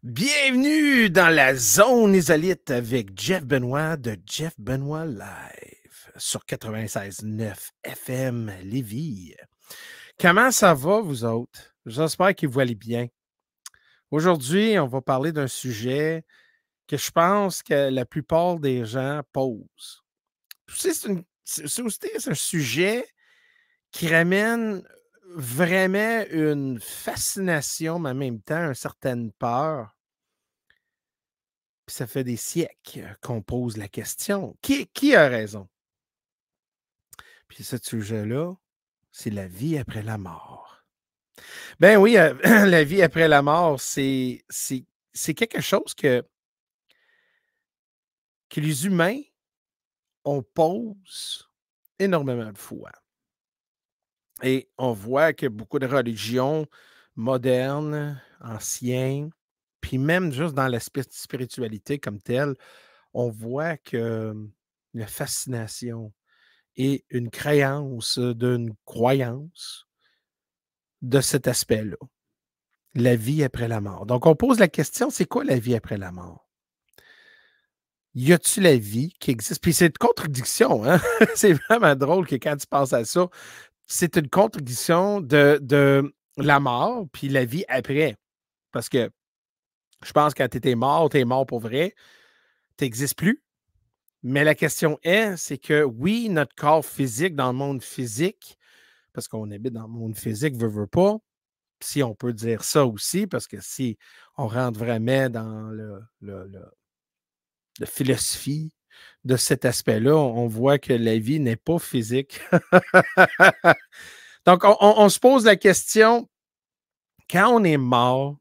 Bienvenue dans la zone isolite avec Jeff Benoit de Jeff Benoit Live sur 96.9 FM Lévis. Comment ça va, vous autres? J'espère que vous allez bien. Aujourd'hui, on va parler d'un sujet que je pense que la plupart des gens posent. C'est aussi un sujet qui ramène vraiment une fascination, mais en même temps une certaine peur. Puis ça fait des siècles qu'on pose la question. Qui a raison? Puis ce sujet-là, c'est la vie après la mort. Ben oui, la vie après la mort, c'est quelque chose que les humains, on pose énormément de fois. Et on voit que beaucoup de religions modernes, anciennes, puis même juste dans l'aspect spiritualité comme tel, on voit que la fascination et une créance d'une croyance de cet aspect-là, la vie après la mort. Donc, on pose la question, c'est quoi la vie après la mort? Y a-t-il la vie qui existe? Puis c'est une contradiction, hein? C'est vraiment drôle que quand tu penses à ça, c'est une contradiction de la mort puis la vie après. Parce que je pense que quand tu es mort pour vrai, tu n'existes plus. Mais la question est, c'est que oui, notre corps physique, dans le monde physique, parce qu'on habite dans le monde physique, veut pas, si on peut dire ça aussi, parce que si on rentre vraiment dans la philosophie de cet aspect-là, on voit que la vie n'est pas physique. Donc, on se pose la question, quand on est mort,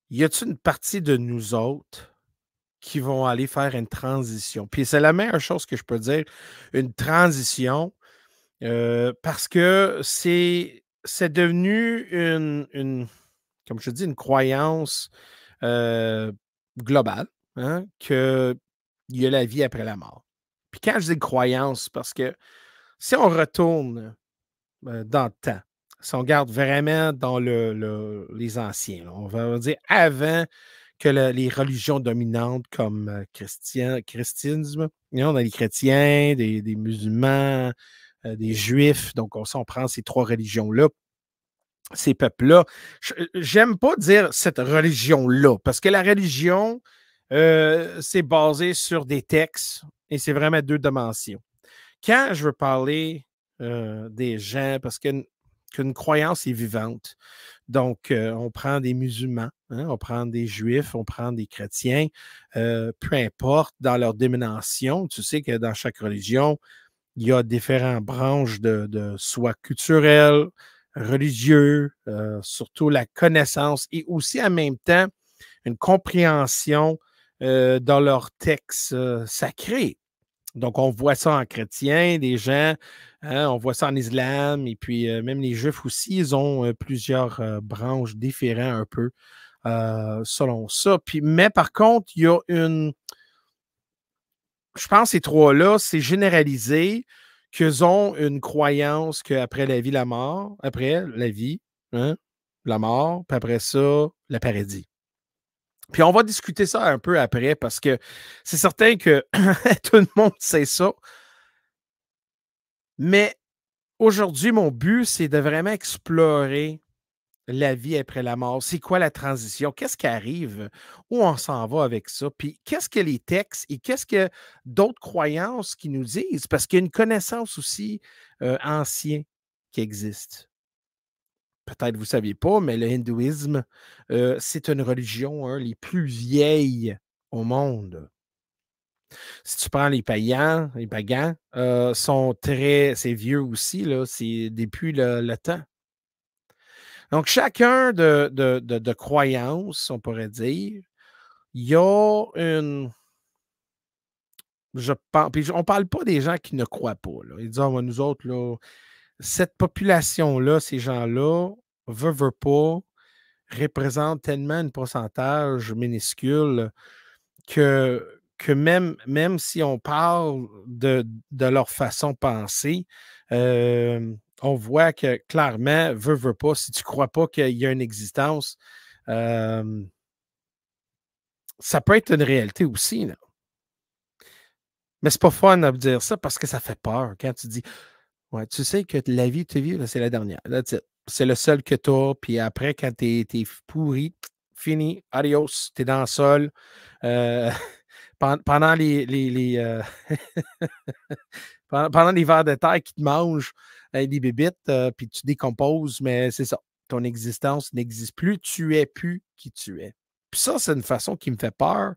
y a-t-il une partie de nous autres qui vont aller faire une transition? Puis c'est la meilleure chose que je peux dire, une transition, parce que c'est devenu comme je dis, une croyance globale, hein, qu'il y a la vie après la mort. Puis quand je dis croyance, parce que si on retourne dans le temps, si on regarde vraiment dans les anciens, là, on va dire avant que les religions dominantes comme christianisme, on a les chrétiens, des musulmans, des juifs, donc on prend ces trois religions-là, ces peuples-là. J'aime pas dire cette religion-là, parce que la religion, c'est basé sur des textes et c'est vraiment deux dimensions. Quand je veux parler des gens, parce qu'une croyance est vivante, donc on prend des musulmans, hein, on prend des juifs, on prend des chrétiens, peu importe dans leur dénomination, tu sais que dans chaque religion, il y a différentes branches de soi culturelles, religieux, surtout la connaissance et aussi en même temps une compréhension dans leurs textes sacrés. Donc, on voit ça en chrétien, des gens, hein, on voit ça en islam, et puis même les juifs aussi, ils ont plusieurs branches différentes un peu selon ça. Puis, mais par contre, il y a je pense que ces trois-là, c'est généralisé qu'ils ont une croyance qu'après la vie, la mort, après la vie, hein, la mort, puis après ça, le paradis. Puis on va discuter ça un peu après parce que c'est certain que tout le monde sait ça. Mais aujourd'hui, mon but, c'est de vraiment explorer la vie après la mort. C'est quoi la transition? Qu'est-ce qui arrive? Où on s'en va avec ça? Puis qu'est-ce que les textes et qu'est-ce que d'autres croyances qui nous disent? Parce qu'il y a une connaissance aussi ancienne qui existe. Peut-être vous ne saviez pas, mais le hindouisme, c'est une religion, hein, les plus vieilles au monde. Si tu prends les pagans sont c'est vieux aussi, là, c'est depuis le temps. Donc, chacun de croyances, on pourrait dire, il y a une. Je pense, puis on ne parle pas des gens qui ne croient pas. Là. Ils disent, ah, nous autres, là, cette population-là, ces gens-là, veut pas, représentent tellement un pourcentage minuscule que même si on parle de leur façon de penser, on voit que clairement, veut pas, si tu ne crois pas qu'il y a une existence, Hem, Ça peut être une réalité aussi, là. Mais c'est pas fun de dire ça parce que ça fait peur quand tu dis: «Ouais, tu sais que la vie que tu vis, là, c'est la dernière. That's it. C'est le seul que tu as, puis après quand tu es pourri, fini, adios, tu es dans le sol». Heu, pendant pendant les vers de terre qui te mangent, des bébites, puis tu décomposes, mais c'est ça. Ton existence n'existe plus. Tu es plus qui tu es. Puis ça, c'est une façon qui me fait peur.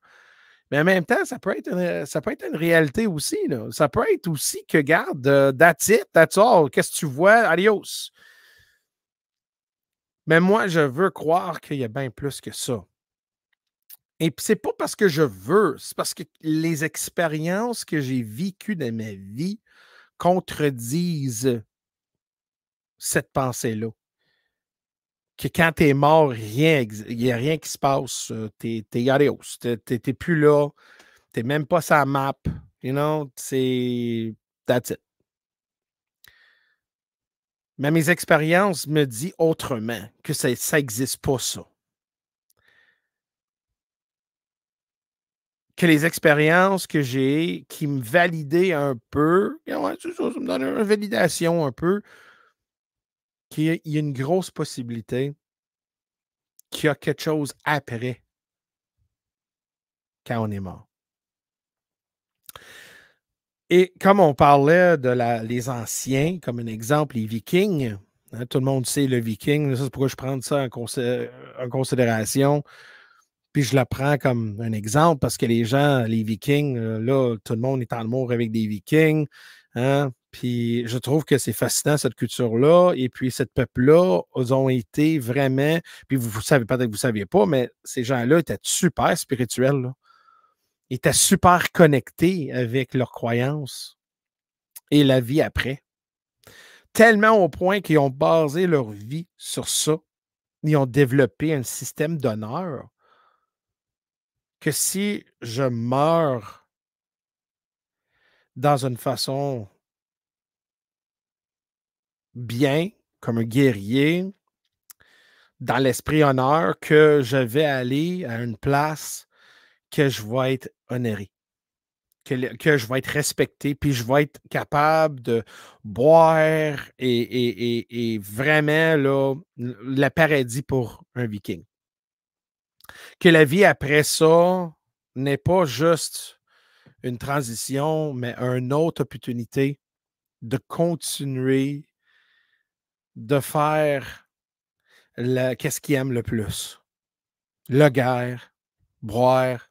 Mais en même temps, ça peut être une réalité aussi, là. Ça peut être aussi que, garde, that's it, that's all. Qu'est-ce que tu vois? Adios. Mais moi, je veux croire qu'il y a bien plus que ça. Et puis, c'est pas parce que je veux, c'est parce que les expériences que j'ai vécues dans ma vie contredisent cette pensée-là. Que quand tu es mort, il n'y a rien qui se passe. Tu es adios. Tu es plus là. Tu es même pas sur la map. You know, c'est that's it. Mais mes expériences me disent autrement, que ça n'existe pas ça. Que les expériences que j'ai qui me validaient un peu, et ouais, c'est ça, ça me donne une validation un peu, qu'il y a une grosse possibilité qu'il y a quelque chose après, quand on est mort. Et comme on parlait de les anciens, comme un exemple, les Vikings, hein, tout le monde sait le Viking, ça, c'est pourquoi je prends ça en considération. Puis je le prends comme un exemple parce que les gens, les Vikings, là, tout le monde est en amour avec des Vikings, hein. Puis je trouve que c'est fascinant, cette culture-là. Et puis, ce peuple-là, ils ont été vraiment. Puis vous savez, peut-être que vous ne saviez pas, mais ces gens-là étaient super spirituels, là. Ils étaient super connectés avec leurs croyances et la vie après. Tellement au point qu'ils ont basé leur vie sur ça. Ils ont développé un système d'honneur que si je meurs dans une façon bien, comme un guerrier, dans l'esprit honneur, que je vais aller à une place que je vais être honoré, que je vais être respecté, puis je vais être capable de boire et vraiment là, le paradis pour un Viking. Que la vie après ça n'est pas juste une transition, mais une autre opportunité de continuer de faire qu'est-ce qu'ils aiment le plus? La guerre, boire,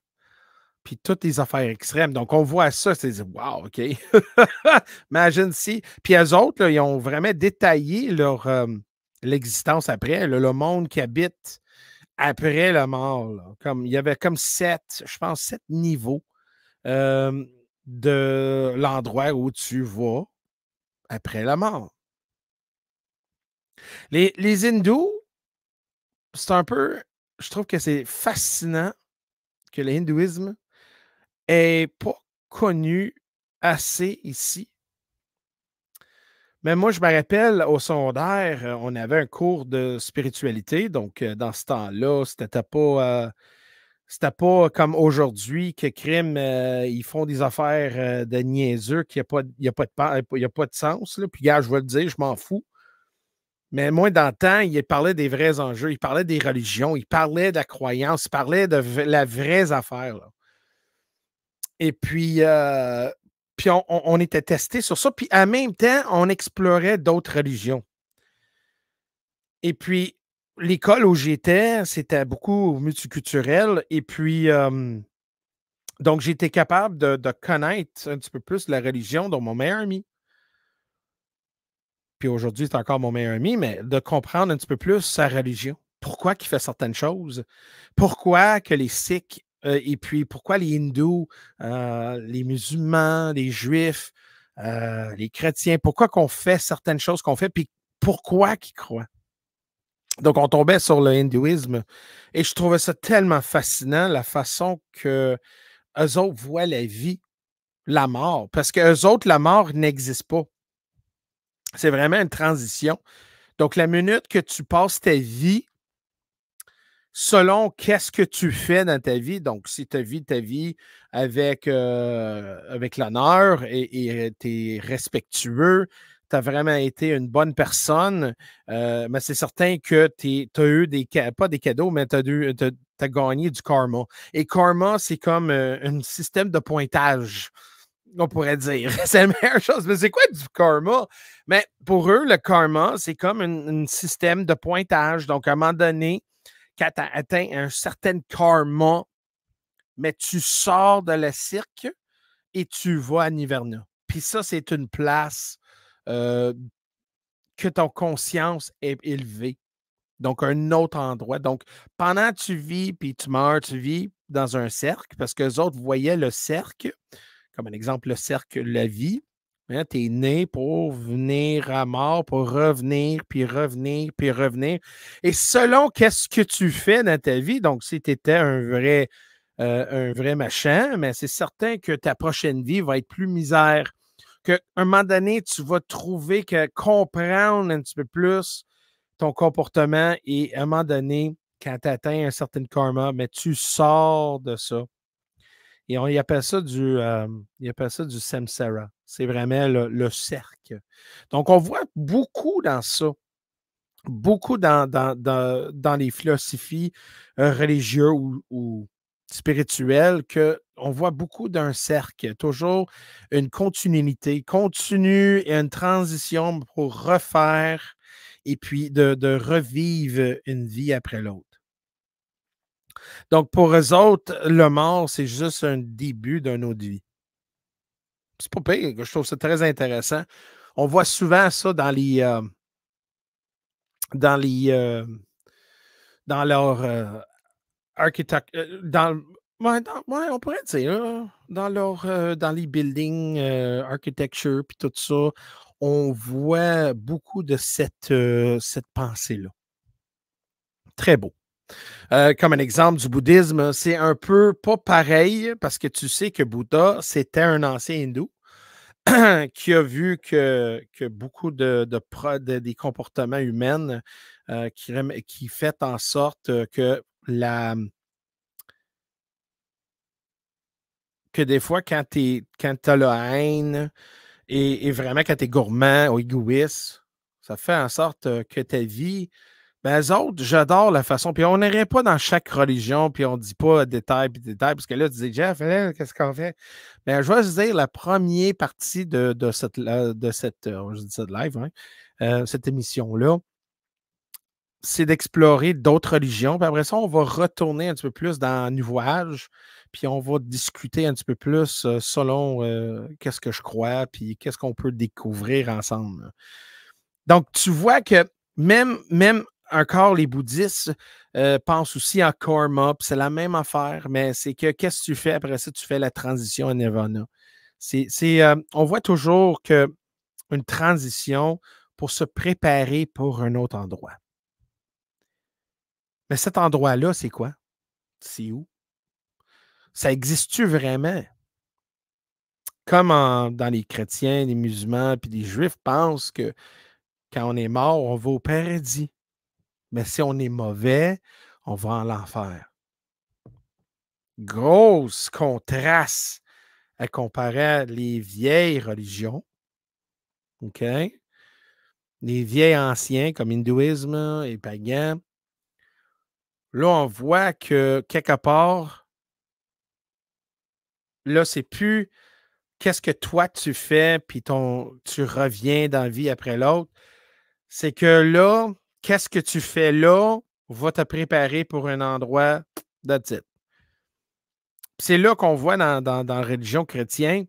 puis toutes les affaires extrêmes. Donc, on voit ça, c'est dire, wow, OK. Imagine si. Puis eux autres, là, ils ont vraiment détaillé l'existence après, là, le monde qui habite après la mort, là. Comme, il y avait comme je pense, 7 niveaux euh, de l'endroit où tu vas après la mort. Les hindous, c'est un peu, je trouve que c'est fascinant que l'hindouisme est pas connu assez ici. Mais moi, je me rappelle au secondaire, on avait un cours de spiritualité. Donc, dans ce temps-là, c'était pas comme aujourd'hui que crime, ils font des affaires de niaiseux, qu'il n'y a, pas il y a pas de sens. Là. Puis, gars, je vais le dire, je m'en fous. Mais moi, dans le temps, il parlait des vrais enjeux, il parlait des religions, il parlait de la croyance, il parlait de la vraie affaire. Là. Et puis on était testé sur ça. Puis en même temps, on explorait d'autres religions. Et puis, l'école où j'étais, c'était beaucoup multiculturel. Et puis, donc, j'étais capable de connaître un petit peu plus la religion de mon meilleur ami. Puis aujourd'hui, c'est encore mon meilleur ami, mais de comprendre un petit peu plus sa religion. Pourquoi il fait certaines choses? Pourquoi que les Sikhs et puis pourquoi les hindous, les musulmans, les juifs, les chrétiens, pourquoi qu'on fait certaines choses qu'on fait, puis pourquoi qu'ils croient? Donc, on tombait sur le hindouisme et je trouvais ça tellement fascinant, la façon que eux autres voient la vie, la mort, parce qu'eux autres, la mort n'existe pas. C'est vraiment une transition. Donc, la minute que tu passes ta vie selon qu'est-ce que tu fais dans ta vie. Donc, si tu vis ta vie avec l'honneur et tu es respectueux, tu as vraiment été une bonne personne, mais c'est certain que tu as eu pas des cadeaux, mais tu as gagné du karma. Et karma, c'est comme un système de pointage, on pourrait dire. C'est la meilleure chose. Mais c'est quoi du karma? Mais pour eux, le karma, c'est comme un système de pointage. Donc, à un moment donné, quand tu as atteint un certain karma, mais tu sors de le cirque et tu vas à Niverna. Puis ça, c'est une place euh, que ton conscience est élevée. Donc, un autre endroit. Donc, pendant que tu vis, puis tu meurs, tu vis dans un cercle, parce que les autres voyaient le cercle, comme un exemple, le cercle, la vie. Hein, tu es né pour venir à mort, pour revenir, puis revenir, puis revenir. Et selon qu'est-ce que tu fais dans ta vie, donc si tu étais un vrai machin, mais c'est certain que ta prochaine vie va être plus misère. Qu'à un moment donné, tu vas trouver que comprendre un petit peu plus ton comportement et à un moment donné, quand tu atteins un certain karma, mais tu sors de ça. Et on y appelle ça il appelle ça du samsara. C'est vraiment le cercle. Donc, on voit beaucoup dans ça, beaucoup dans les philosophies religieuses ou spirituelles, qu'on voit beaucoup d'un cercle, toujours une continuité, continue et une transition pour refaire et puis de revivre une vie après l'autre. Donc, pour eux autres, le mort, c'est juste un début d'une autre vie. C'est pas pire, je trouve ça très intéressant. On voit souvent ça dans les, dans leur architecte, ouais, on pourrait dire, dans les buildings, architecture, puis tout ça, on voit beaucoup de cette pensée-là. Très beau. Comme un exemple du bouddhisme, c'est un peu pas pareil parce que tu sais que Bouddha, c'était un ancien hindou qui a vu que beaucoup des comportements humains qui fait en sorte que des fois, quand tu as la haine et vraiment quand tu es gourmand ou égoïste, ça fait en sorte que ta vie. Ben, eux autres, j'adore la façon. Puis on n'irait pas dans chaque religion, puis on ne dit pas détail puis détail, parce que là, tu dis, Jeff, là, qu'est-ce qu'on fait? Ben, je vais juste dire la première partie je dis ça de live, hein, cette émission-là, c'est d'explorer d'autres religions. Puis après ça, on va retourner un petit peu plus dans l'ouvrage, puis on va discuter un petit peu plus selon qu'est-ce que je crois, puis qu'est-ce qu'on peut découvrir ensemble. Donc, tu vois que même encore les bouddhistes pensent aussi en karma, puis c'est la même affaire, mais c'est que qu'est-ce que tu fais après ça? Tu fais la transition à Nirvana. On voit toujours une transition pour se préparer pour un autre endroit. Mais cet endroit-là, c'est quoi? C'est où? Ça existe-tu vraiment? Comme dans les chrétiens, les musulmans, puis les juifs pensent que quand on est mort, on va au paradis. Mais si on est mauvais, on va en l'enfer. Grosse contraste à comparer les vieilles religions, OK? Les vieilles anciens comme hindouisme et païen. Là, on voit que quelque part, là, c'est plus qu'est-ce que toi tu fais, puis tu reviens dans la vie après l'autre. C'est que là, qu'est-ce que tu fais là va te préparer pour un endroit, that's it. C'est là qu'on voit dans la religion chrétienne.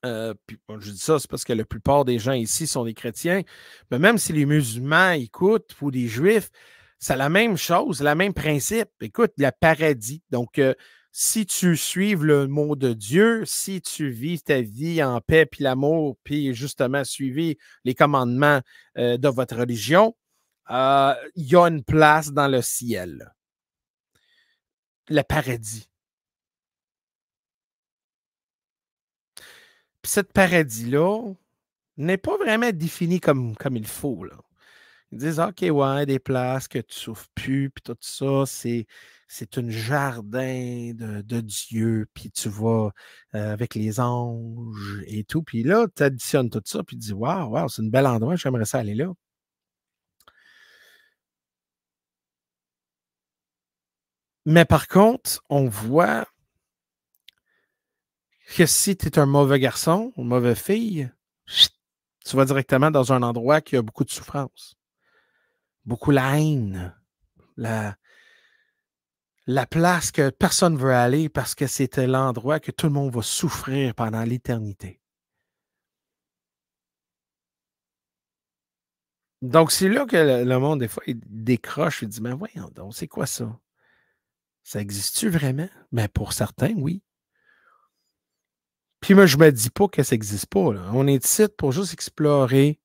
Puis, bon, je dis ça, c'est parce que la plupart des gens ici sont des chrétiens. Mais même si les musulmans écoutent ou les juifs, c'est la même chose, le même principe. Écoute, le paradis. Donc, si tu suives le mot de Dieu, si tu vis ta vie en paix puis l'amour, puis justement suivi les commandements de votre religion, il y a une place dans le ciel, le paradis. Puis ce paradis-là n'est pas vraiment défini comme il faut, là. Ils disent: «OK, ouais, des places que tu souffres plus, puis tout ça, c'est un jardin de Dieu, puis tu vas, avec les anges et tout». Puis là, tu additionnes tout ça, puis tu dis: «Waouh, waouh, c'est un bel endroit, j'aimerais ça aller là». Mais par contre, on voit que si tu es un mauvais garçon, une mauvaise fille, chut, tu vas directement dans un endroit qui a beaucoup de souffrance, beaucoup la haine, la la place que personne ne veut aller parce que c'était l'endroit que tout le monde va souffrir pendant l'éternité. Donc, c'est là que le monde, des fois, il décroche, il dit: «Mais voyons donc, c'est quoi ça? Ça existe-tu vraiment?» Mais pour certains, oui. Puis moi, je me dis pas que ça existe pas, là. On est ici pour juste explorer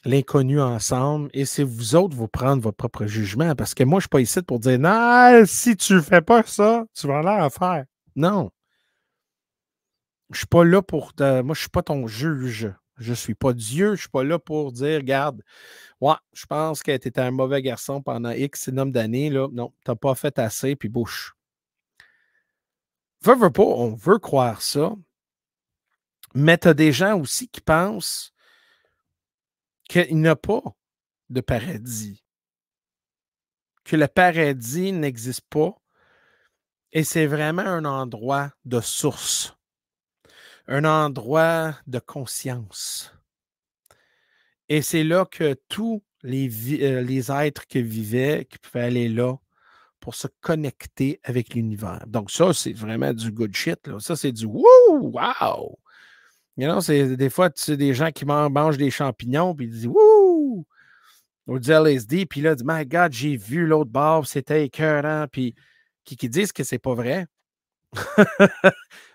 l'inconnu ensemble et c'est vous autres, vous prendre votre propre jugement parce que moi, je suis pas ici pour dire: «Non, si tu fais pas ça, tu vas avoir à faire». Non, je suis pas là pour te moi, je suis pas ton juge. Je suis pas Dieu, je suis pas là pour dire: «Regarde, ouais, je pense que tu étais un mauvais garçon pendant X nombre d'années, là. Non, tu as pas fait assez, puis bouche». Veux pas, on veut croire ça, mais tu as des gens aussi qui pensent qu'il n'y a pas de paradis, que le paradis n'existe pas et c'est vraiment un endroit de source, un endroit de conscience et c'est là que tous les êtres qui vivaient, qui pouvaient aller là pour se connecter avec l'univers. Donc ça, c'est vraiment du good shit, là. Ça, c'est du wouh! Wow! You know, c'est des fois, tu sais, des gens qui mangent des champignons, puis ils disent wouh! Ou du LSD, puis là, ils disent My God, j'ai vu l'autre bord, c'était écœurant, puis qui disent que c'est pas vrai.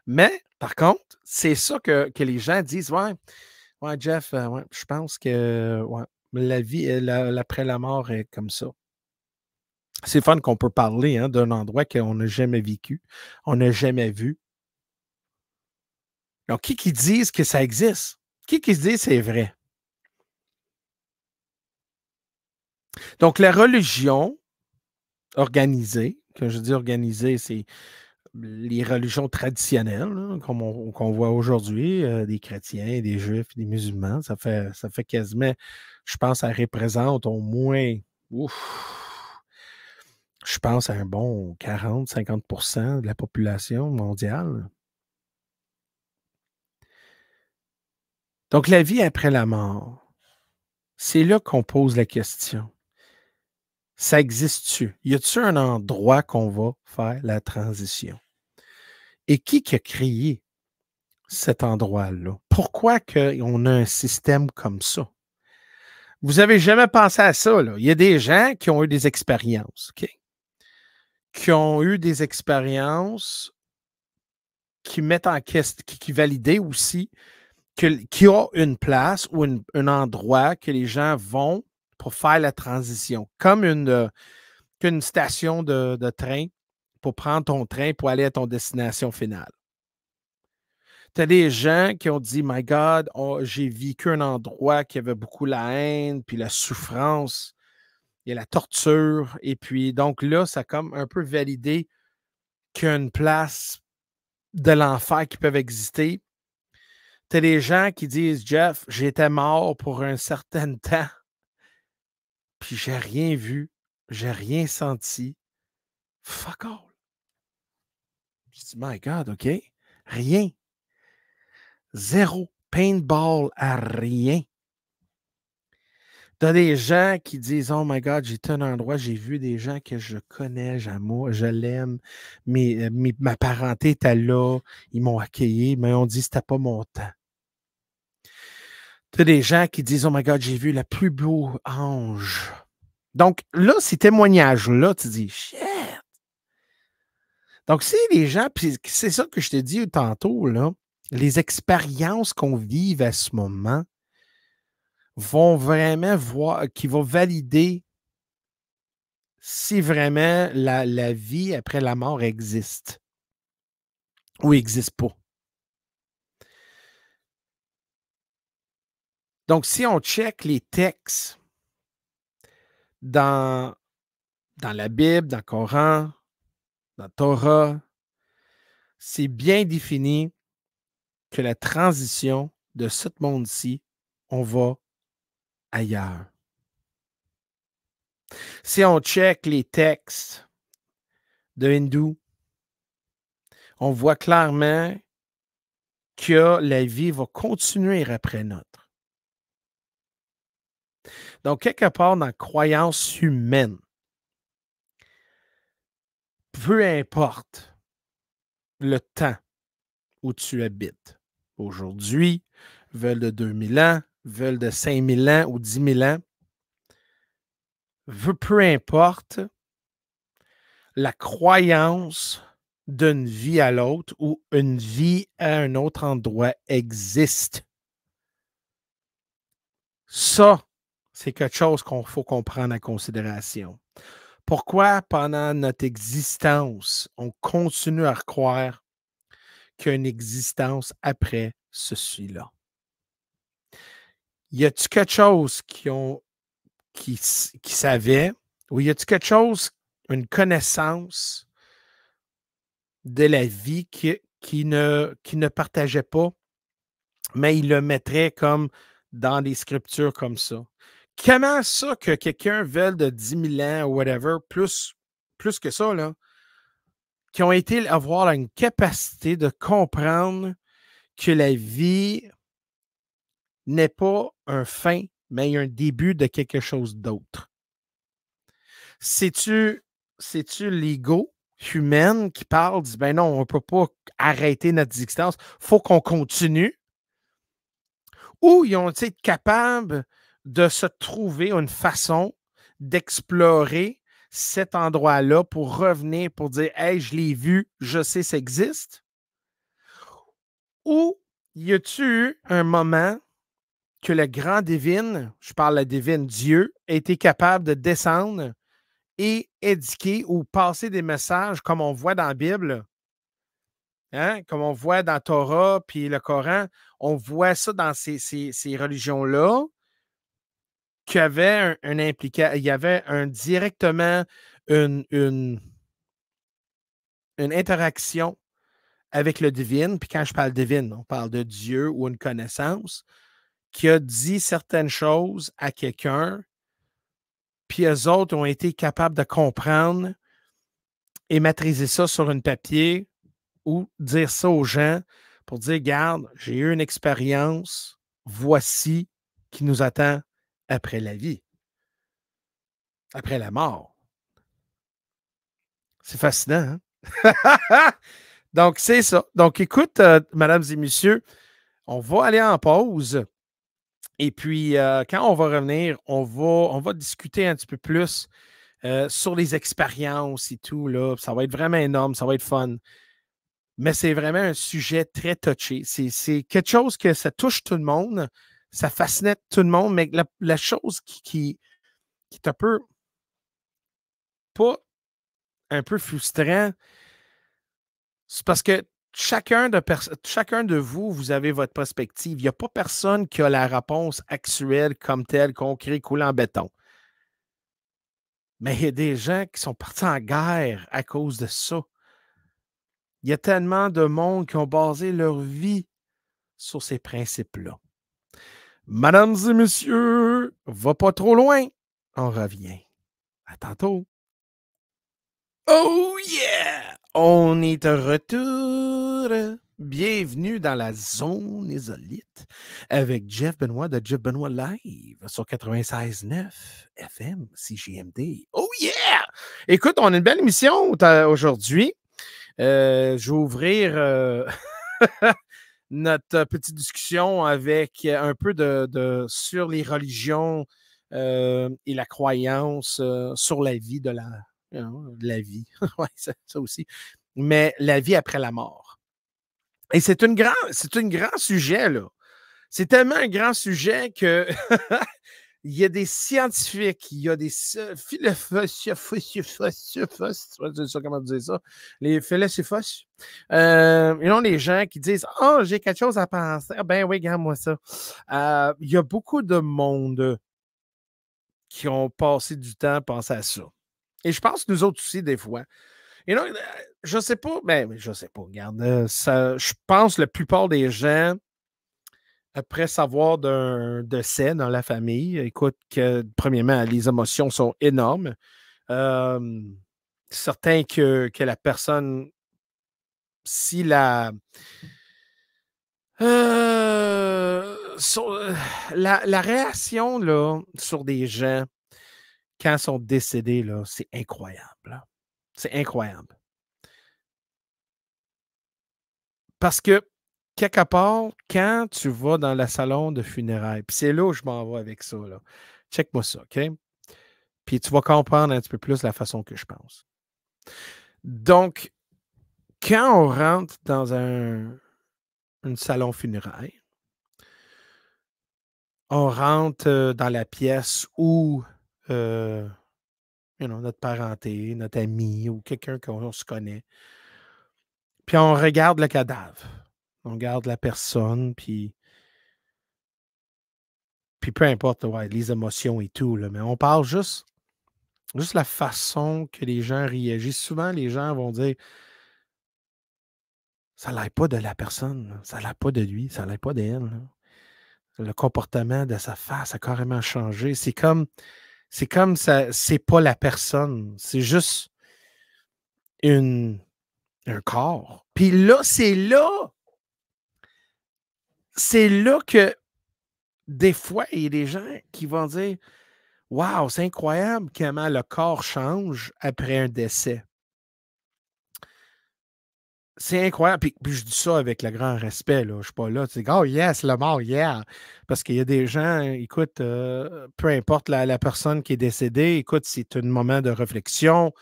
Mais, par contre, c'est ça que les gens disent Ouais, ouais, Jeff, ouais, je pense que ouais, la vie, l'après la mort est comme ça. C'est fun qu'on peut parler hein, d'un endroit qu'on n'a jamais vécu, on n'a jamais vu. Donc, qui disent que ça existe? Qui se dit que c'est vrai? Donc, la religion organisée, quand je dis organisée, c'est les religions traditionnelles là, qu'on voit aujourd'hui, des chrétiens, des juifs, des musulmans. Ça fait quasiment, je pense, ça représente au moins, ouf, je pense à un bon 40-50% de la population mondiale. Donc, la vie après la mort, c'est là qu'on pose la question. Ça existe-tu? Y a-t-il un endroit qu'on va faire la transition? Et qui a créé cet endroit-là? Pourquoi on a un système comme ça? Vous avez jamais pensé à ça, là? Il y a des gens qui ont eu des expériences, OK? Qui ont eu des expériences qui mettent en question, qui validaient aussi qu'il y a une place ou un endroit que les gens vont pour faire la transition, comme qu'une station de train pour prendre ton train pour aller à ton destination finale. Tu as des gens qui ont dit My God, oh, j'ai vécu un endroit qui avait beaucoup la haine, puis la souffrance, et la torture. Et puis, donc là, ça a comme un peu validé qu'il y a une place de l'enfer qui peuvent exister. Tu as des gens qui disent Jeff, j'étais mort pour un certain temps, puis j'ai rien vu, j'ai rien senti. Fuck all. Je dis My God, OK? Rien. Zéro paintball à rien. T'as des gens qui disent Oh my God, j'étais à un endroit, j'ai vu des gens que je connais, j'aime, je l'aime, ma parenté était là, ils m'ont accueilli, mais on dit c'était pas mon temps. T'as des gens qui disent Oh my God, j'ai vu le plus beau ange. Donc là, ces témoignages-là, tu dis Shit! Donc, c'est les gens, puis c'est ça que je te dis tantôt, là, les expériences qu'on vive à ce moment vont vraiment voir, qui vont valider si vraiment la vie après la mort existe ou n'existe pas. Donc, si on check les textes Dans, dans la Bible, dans le Coran, dans la Torah, c'est bien défini que la transition de ce monde-ci, on va ailleurs. Si on check les textes de hindous, on voit clairement que la vie va continuer après notre. Donc, quelque part dans la croyance humaine, peu importe le temps où tu habites, aujourd'hui, veulent de 2000 ans, veulent de 5000 ans ou 10 000 ans, peu importe la croyance d'une vie à l'autre ou une vie à un autre endroit existe. Ça, c'est quelque chose qu'il faut qu'on prenne en considération. Pourquoi, pendant notre existence, on continue à croire qu'il y a une existence après ceci-là? Y a-t-il quelque chose qui savaient ou y a-t-il quelque chose, une connaissance de la vie qui ne partageait pas, mais il le mettrait comme dans des scriptures comme ça? Comment ça que quelqu'un veuille de 10 000 ans ou whatever, plus que ça, là, qui ont été avoir une capacité de comprendre que la vie n'est pas un fin, mais un début de quelque chose d'autre? C'est-tu l'ego humaine qui parle, dit ben non, on ne peut pas arrêter notre existence, il faut qu'on continue? Ou ils ont été capables de se trouver une façon d'explorer cet endroit-là pour revenir, pour dire hey, je l'ai vu, je sais ça existe? Ou y a-tu eu un moment que le grand divine, je parle de la divine Dieu, a été capable de descendre et éduquer ou passer des messages comme on voit dans la Bible, hein, comme on voit dans la Torah puis le Coran, on voit ça dans ces religions-là, qu'il y avait il y avait directement une interaction avec le divine. Puis quand je parle divine, on parle de Dieu ou une connaissance qui a dit certaines choses à quelqu'un, puis eux autres ont été capables de comprendre et maîtriser ça sur un papier ou dire ça aux gens pour dire, regarde, j'ai eu une expérience, voici qui nous attend après la vie, après la mort. C'est fascinant, hein? Donc, c'est ça. Donc, écoute, mesdames et messieurs, on va aller en pause. Et puis, quand on va revenir, on va discuter un petit peu plus sur les expériences et tout. Là. Ça va être vraiment énorme, ça va être fun. Mais c'est vraiment un sujet très touché. C'est quelque chose que ça touche tout le monde, ça fascine tout le monde, mais la chose qui est un peu, pas un peu frustrant, c'est parce que chacun de vous, vous avez votre perspective. Il n'y a pas personne qui a la réponse actuelle comme telle, concret, coulée en béton. Mais il y a des gens qui sont partis en guerre à cause de ça. Il y a tellement de monde qui ont basé leur vie sur ces principes-là. Mesdames et messieurs, va pas trop loin. On revient. À tantôt. Oh yeah! On est de retour. Bienvenue dans la zone isolite avec Jeff Benoit de Jeff Benoit Live sur 96.9 FM CJMD. Oh yeah! Écoute, on a une belle émission aujourd'hui. Je vais ouvrir notre petite discussion avec un peu sur les religions et la croyance sur la vie de la vie. Oui, ça aussi. Mais la vie après la mort. Et c'est un grand sujet, là. C'est tellement un grand sujet que il y a des scientifiques, il y a des philosophes, comment dire ça? Les philosophes. Ils ont les gens qui disent oh, j'ai quelque chose à penser. Ah, ben oui, regarde-moi ça. Il y a beaucoup de monde qui ont passé du temps à penser à ça. Et je pense que nous autres aussi, des fois. Et non, je sais pas, ben, je sais pas, regarde, ça, je pense que la plupart des gens, après savoir d'un décès dans la famille, écoute, que premièrement, les émotions sont énormes. Euh, Certain que la personne, si la réaction là, sur des gens quand ils sont décédés, là, c'est incroyable, là. C'est incroyable. Parce que, quelque part, quand tu vas dans le salon de funérailles, puis c'est là où je m'en vais avec ça, là. Check-moi ça, OK? Puis tu vas comprendre un petit peu plus la façon que je pense. Donc, quand on rentre dans un salon funéraire, on rentre dans la pièce où euh, notre parenté, notre ami ou quelqu'un qu'on se connaît. Puis on regarde le cadavre. On regarde la personne, puis peu importe ouais, les émotions et tout, là, mais on parle juste la façon que les gens réagissent. Souvent, les gens vont dire ça n'a l'air pas de la personne, là. Ça n'a l'air pas de lui, ça n'a l'air pas d'elle, là. Le comportement de sa face a carrément changé. C'est comme ça, c'est pas la personne, c'est juste une, un corps. Puis là, c'est là que des fois, il y a des gens qui vont dire waouh, c'est incroyable comment le corps change après un décès. C'est incroyable. Puis je dis ça avec le grand respect. Là. Je ne suis pas là. Tu sais, oh yes, le mort, yeah. Parce qu'il y a des gens, écoute, peu importe la personne qui est décédée, écoute, c'est un moment de réflexion,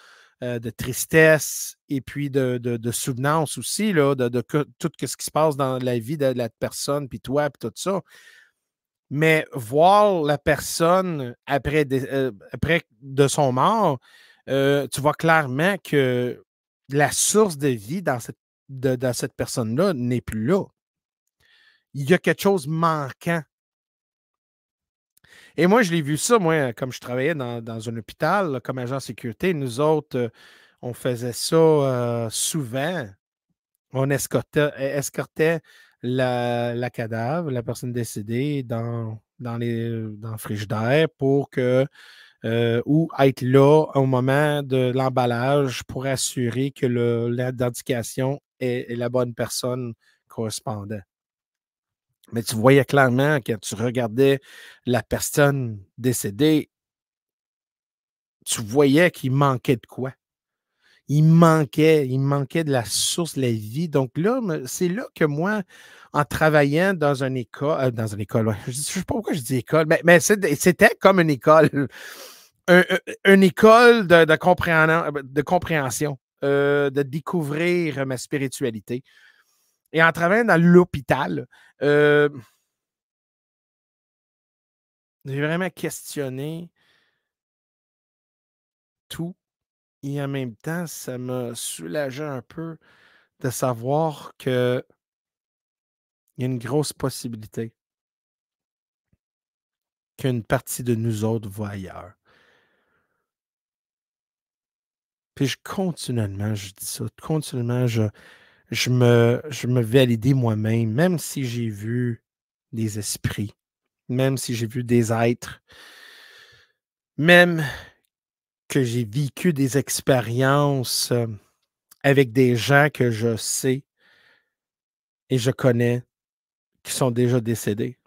de tristesse et puis de souvenance aussi, là, de tout ce qui se passe dans la vie de la personne, puis toi, puis tout ça. Mais voir la personne après de son mort, tu vois clairement que la source de vie dans cette personne-là n'est plus là. Il y a quelque chose manquant. Et moi, je l'ai vu ça, moi, comme je travaillais dans un hôpital, là, comme agent de sécurité, nous autres, on faisait ça souvent. On escortait la cadavre, la personne décédée, dans le frigidaire pour que ou être là au moment de l'emballage pour assurer que l'identification est la bonne personne correspondait. Mais tu voyais clairement quand tu regardais la personne décédée, tu voyais qu'il manquait de quoi. Il manquait de la source de la vie. Donc là, c'est là que moi, en travaillant dans une école, ouais, je ne sais pas pourquoi je dis école, mais c'était comme une école, une école de compréhension, de découvrir ma spiritualité. Et en travaillant dans l'hôpital, j'ai vraiment questionné tout et en même temps, ça m'a soulagé un peu de savoir qu'il y a une grosse possibilité qu'une partie de nous autres va ailleurs. Puis continuellement, je dis ça, continuellement, je me validais moi-même, même si j'ai vu des esprits, même si j'ai vu des êtres, même que j'ai vécu des expériences avec des gens que je sais et je connais qui sont déjà décédés.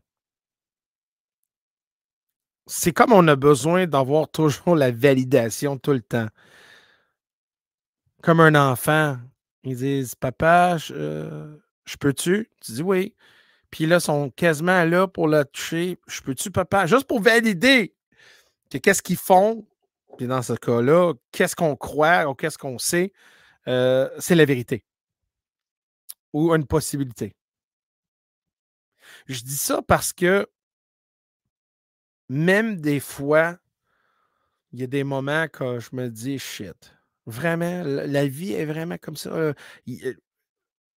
C'est comme on a besoin d'avoir toujours la validation tout le temps. Comme un enfant, ils disent papa, je peux-tu? Tu dis oui. Puis là, ils sont quasiment là pour le toucher. Je peux-tu, papa? Juste pour valider que qu'est-ce qu'ils font. Puis dans ce cas-là, qu'est-ce qu'on croit ou qu'est-ce qu'on sait, c'est la vérité ou une possibilité. Je dis ça parce que même des fois, il y a des moments que je me dis shit. Vraiment, la vie est vraiment comme ça.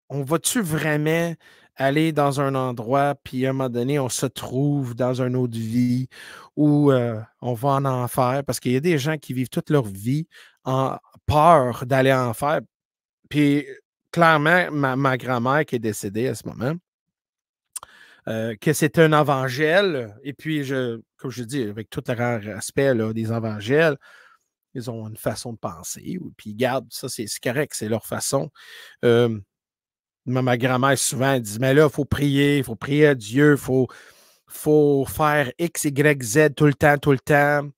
on va-tu vraiment aller dans un endroit, puis à un moment donné, on se trouve dans une autre vie ou on va en enfer? Parce qu'il y a des gens qui vivent toute leur vie en peur d'aller en enfer. Puis clairement, ma grand-mère qui est décédée à ce moment, que c'est un évangile, et puis comme je dis, avec tout le respect là, des évangèles, ils ont une façon de penser, puis garde, ça c'est correct, c'est leur façon. Euh, Ma grand-mère, souvent, elle dit, mais là, il faut prier à Dieu, faut faire X, Y, Z tout le temps,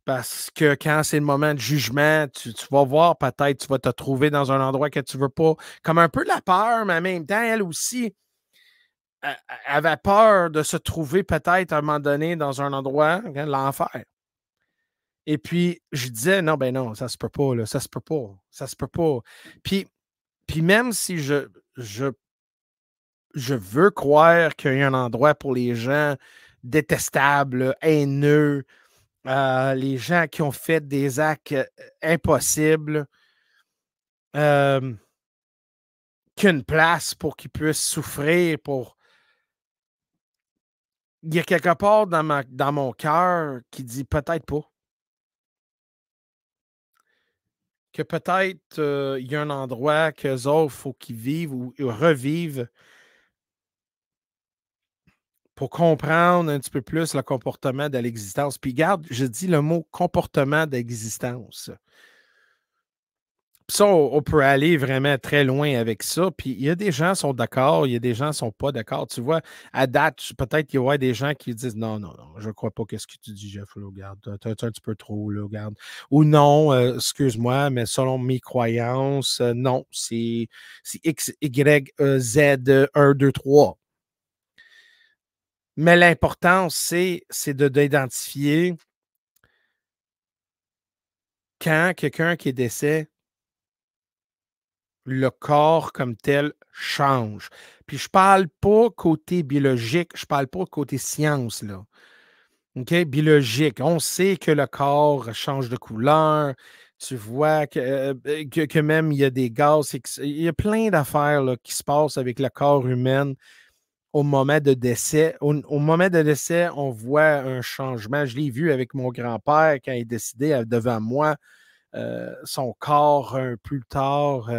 parce que quand c'est le moment de jugement, tu vas voir, peut-être, tu vas te trouver dans un endroit que tu ne veux pas. Comme un peu la peur, mais en même temps, elle aussi, elle avait peur de se trouver peut-être à un moment donné dans un endroit, hein, l'enfer. Et puis, je disais, non, ben non, ça se peut pas, là, ça se peut pas, ça se peut pas. Puis, puis même si je veux croire qu'il y a un endroit pour les gens détestables, haineux, les gens qui ont fait des actes impossibles, euh, qu'une place pour qu'ils puissent souffrir. Il y a quelque part dans mon cœur qui dit peut-être pas. Que peut-être il y a un endroit qu'eux autres, il faut qu'ils vivent ou revivent pour comprendre un petit peu plus le comportement de l'existence. Puis garde, je dis le mot comportement d'existence. Ça, on peut aller vraiment très loin avec ça. Puis il y a des gens qui sont d'accord, il y a des gens qui ne sont pas d'accord. Tu vois, à date, peut-être qu'il y a des gens qui disent non, non, non, je ne crois pas que ce que tu dis, Jeff, là, regarde, t'es un petit peu trop, là, regarde. Ou non, excuse-moi, mais selon mes croyances, non, c'est X, Y, Z, 1, 2, 3. Mais l'important, c'est d'identifier quand quelqu'un qui est décès, le corps comme tel change. Puis je parle pas côté biologique, je parle pas côté science, là. OK? Biologique. On sait que le corps change de couleur. Tu vois que même il y a des gaz. Il y a plein d'affaires là, qui se passent avec le corps humain au moment de décès. Au moment de décès, on voit un changement. Je l'ai vu avec mon grand-père quand il est décédé devant moi. Son corps, un plus tard,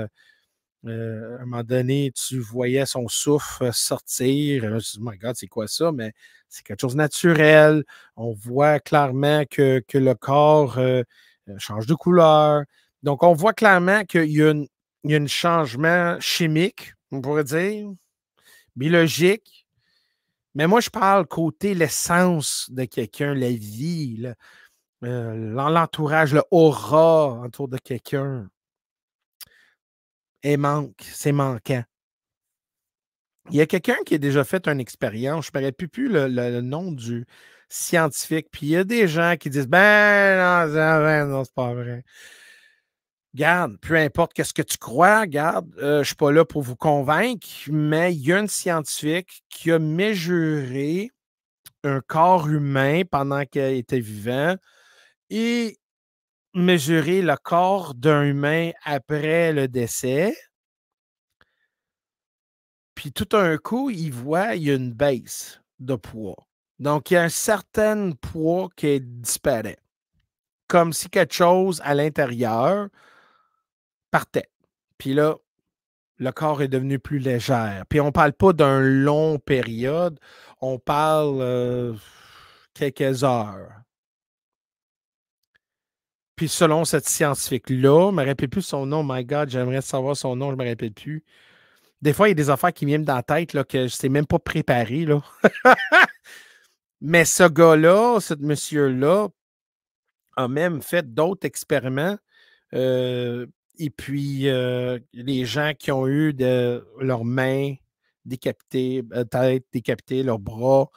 à un moment donné, tu voyais son souffle sortir. Je me suis dit, oh my God, c'est quoi ça? Mais c'est quelque chose de naturel. On voit clairement que le corps change de couleur. Donc, on voit clairement il y a un changement chimique, on pourrait dire, biologique. Mais moi, je parle côté l'essence de quelqu'un, la vie, l'entourage, le aura autour de quelqu'un. Et manque, c'est manquant. Il y a quelqu'un qui a déjà fait une expérience, je ne me rappelle plus le nom du scientifique, puis il y a des gens qui disent ben non, c'est vrai, non, c'est pas vrai. Garde, peu importe qu'est-ce que tu crois, garde, je ne suis pas là pour vous convaincre, mais il y a une scientifique qui a mesuré un corps humain pendant qu'il était vivant et mesuré le corps d'un humain après le décès. Puis tout d'un coup, il y a une baisse de poids. Donc, il y a un certain poids qui disparaît. Comme si quelque chose à l'intérieur partait. Puis là, le corps est devenu plus léger. Puis on ne parle pas d'un long période, on parle quelques heures. Puis selon cette scientifique-là, je ne me rappelle plus son nom, my God, j'aimerais savoir son nom, je ne me rappelle plus. Des fois, il y a des affaires qui me viennent dans la tête là, que je ne sais même pas préparer. Là. Mais ce gars-là, ce monsieur-là, a même fait d'autres expériments. Et puis, les gens qui ont eu leurs mains décapitées, tête décapitée, leurs bras,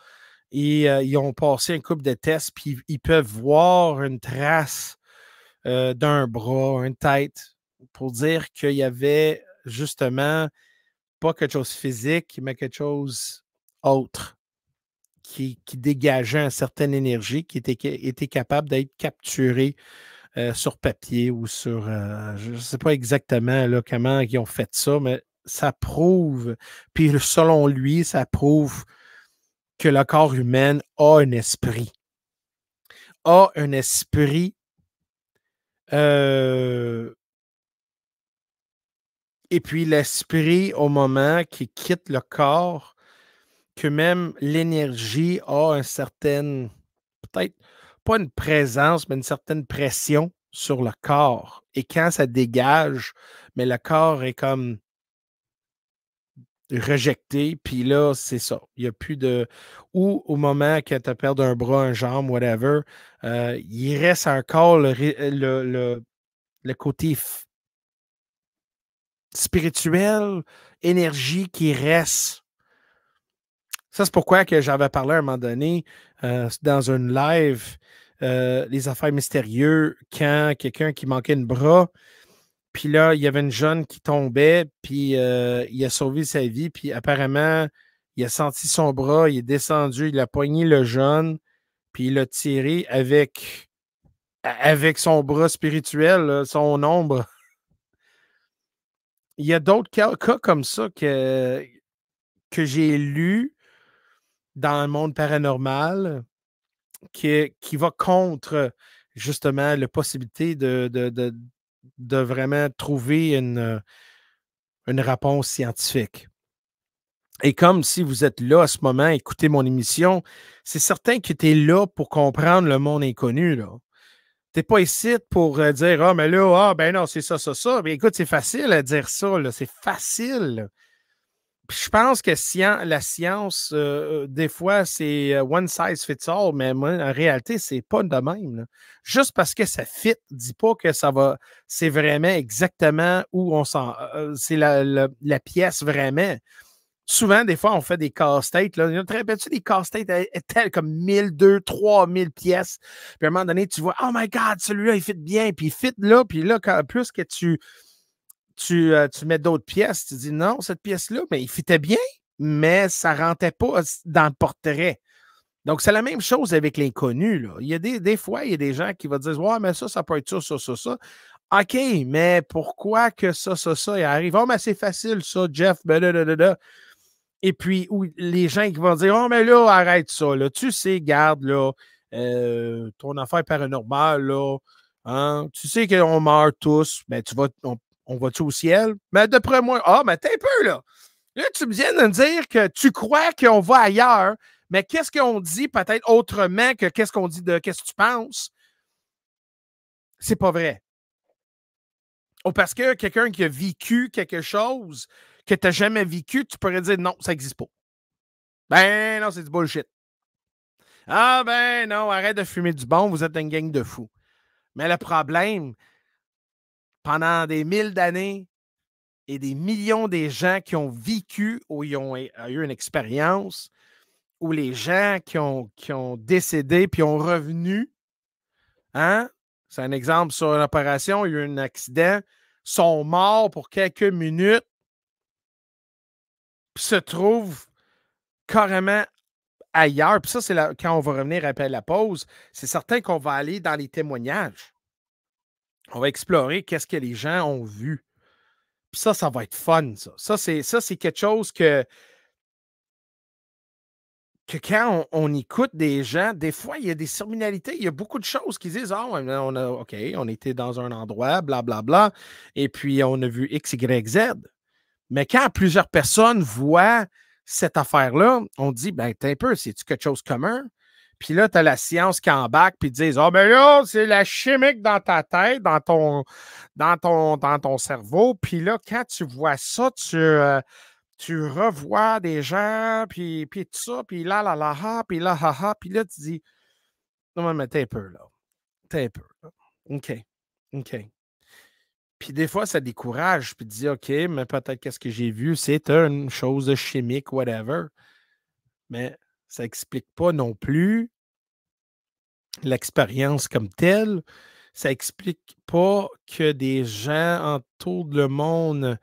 et ils ont passé un couple de tests, puis ils peuvent voir une trace d'un bras, une tête, pour dire qu'il y avait justement pas quelque chose de physique, mais quelque chose autre qui dégageait une certaine énergie qui était capable d'être capturée sur papier ou sur. Je ne sais pas exactement là, comment ils ont fait ça, mais ça prouve, puis selon lui, ça prouve que le corps humain a un esprit. A un esprit et puis l'esprit, au moment qu'il quitte le corps, que même l'énergie a une certaine, peut-être pas une présence, mais une certaine pression sur le corps. Et quand ça dégage, mais le corps est comme rejeté, puis là, c'est ça. Il n'y a plus de. Ou au moment que tu as perdu un bras, un jambe, whatever, il reste encore le côté spirituel, énergie qui reste. Ça, c'est pourquoi que j'avais parlé à un moment donné dans une live, les affaires mystérieuses, quand quelqu'un qui manquait un bras, puis là, il y avait une jeune qui tombait, puis il a sauvé sa vie, puis apparemment, il a senti son bras, il est descendu, il a poigné le jeune, puis il l'a tiré avec son bras spirituel, là, son ombre. Il y a d'autres cas comme ça que j'ai lus dans le monde paranormal qui va contre justement la possibilité de vraiment trouver une réponse scientifique. Et comme si vous êtes là à ce moment, écoutez mon émission, c'est certain que tu es là pour comprendre le monde inconnu. Tu n'es pas ici pour dire ah, mais là, ah, ben non, c'est ça, ça, ça. Mais écoute, c'est facile à dire ça, là, c'est facile. Puis je pense que la science, des fois, c'est one size fits all, mais moi, en réalité, c'est pas de même, là. Juste parce que ça fit, dis pas que ça va, c'est vraiment exactement où on s'en. C'est la pièce vraiment. Souvent, des fois, on fait des casse-têtes. Là. Te rappelles-tu des casse-têtes tels comme 1000, 2, 3000 pièces? Puis à un moment donné, tu vois, oh my God, celui-là, il fit bien. Puis il fit là. Puis là, plus que tu mets d'autres pièces, tu dis non, cette pièce-là, mais il fitait bien, mais ça ne rentrait pas dans le portrait. Donc, c'est la même chose avec l'inconnu. Là. Il y a des fois, il y a des gens qui vont dire ouais, mais ça peut être ça, ça, ça, ça. OK, mais pourquoi que ça, il arrive? Oh, mais c'est facile, ça, Jeff. Blablabla. Et puis, les gens qui vont dire oh, mais là, arrête ça. Là. Tu sais, garde, là, ton affaire paranormale, là. Hein? Tu sais qu'on meurt tous, mais on va-tu au ciel? Mais d'après moi, ah, mais t'es un peu là. Là, tu me viens de me dire que tu crois qu'on va ailleurs, mais qu'est-ce qu'on dit peut-être autrement que qu'est-ce qu'on dit de qu'est-ce que tu penses? C'est pas vrai. Ou parce que quelqu'un qui a vécu quelque chose que tu n'as jamais vécu, tu pourrais dire non, ça n'existe pas. Ben non, c'est du bullshit. Ah ben non, arrête de fumer du bon, vous êtes une gang de fous. Mais le problème, pendant des 1000 d'années et des millions de gens qui ont vécu ou ils ont eu une expérience, ou les gens qui ont décédé puis ont revenu, hein? C'est un exemple sur une opération, il y a eu un accident, sont morts pour quelques minutes, puis se trouvent carrément ailleurs. Puis ça, c'est quand on va revenir après la pause, c'est certain qu'on va aller dans les témoignages. On va explorer qu'est-ce que les gens ont vu. Puis ça va être fun, ça. Ça, c'est quelque chose que quand on écoute des gens, des fois, il y a des surminalités, il y a beaucoup de choses qui disent ah, ouais, OK, on était dans un endroit, blablabla, bla, bla, et puis on a vu X, Y, Z. Mais quand plusieurs personnes voient cette affaire-là, on dit ben, t'es un peu, c'est-tu quelque chose de commun? Puis là, tu as la science qui embarque, puis ils disent ah, ben là, c'est la chimique dans ta tête, dans ton cerveau. Puis là, quand tu vois ça, tu revois des gens, puis tout ça, puis là, puis là, ha, puis là, tu dis, non, mais t'es un peu, là. T'es un peu, là. OK. OK. Puis des fois, ça décourage, puis tu dis, OK, mais peut-être qu'est-ce que j'ai vu, c'est une chose de chimique, whatever. Mais ça n'explique pas non plus l'expérience comme telle. Ça n'explique pas que des gens autour de le monde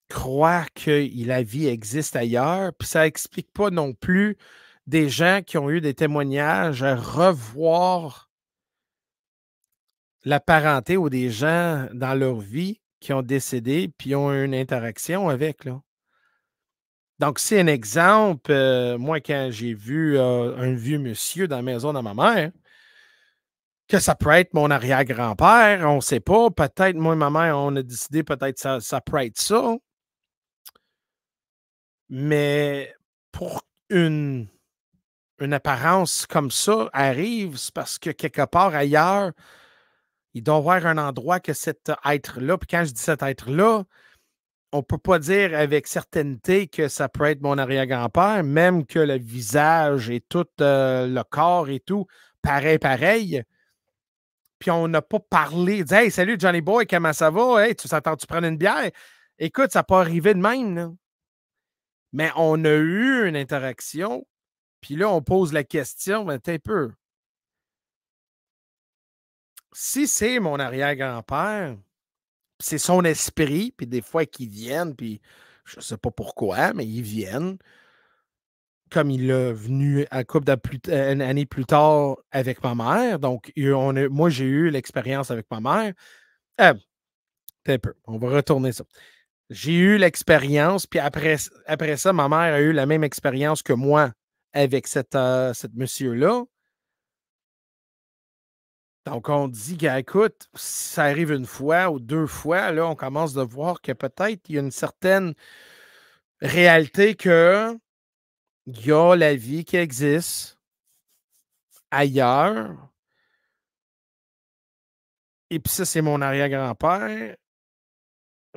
croient que la vie existe ailleurs. Puis ça n'explique pas non plus des gens qui ont eu des témoignages à revoir la parenté ou des gens dans leur vie qui ont décédé, puis ont eu une interaction avec, là. Donc, c'est un exemple, moi, quand j'ai vu un vieux monsieur dans la maison de ma mère, que ça peut être mon arrière-grand-père, on ne sait pas. Peut-être, moi et ma mère, on a décidé peut-être ça peut être ça. Mais pour une, une apparence comme ça arrive, c'est parce que quelque part ailleurs, il doit y avoir un endroit que cet être-là, puis quand je dis cet être-là, on ne peut pas dire avec certaineté que ça peut être mon arrière-grand-père, même que le visage et tout le corps et tout, pareil, pareil. Puis on n'a pas parlé, dit Hey, salut Johnny Boy, comment ça va? Hey, tu s'attends, tu prends une bière? Écoute, ça peut arriver de même, là. Mais on a eu une interaction, puis là, on pose la question, mais t'es un peu. Si c'est mon arrière-grand-père, c'est son esprit, puis des fois qu'ils viennent, puis je ne sais pas pourquoi, mais ils viennent, comme il est venu à une année plus tard avec ma mère. Donc, moi, j'ai eu l'expérience avec ma mère. Euh, Attends un peu, on va retourner ça. J'ai eu l'expérience, puis après ça, ma mère a eu la même expérience que moi avec cette monsieur-là. Donc, on dit qu'écoute, si ça arrive une fois ou deux fois, là, on commence de voir que peut-être il y a une certaine réalité que il y a la vie qui existe ailleurs. Et puis ça, c'est mon arrière-grand-père.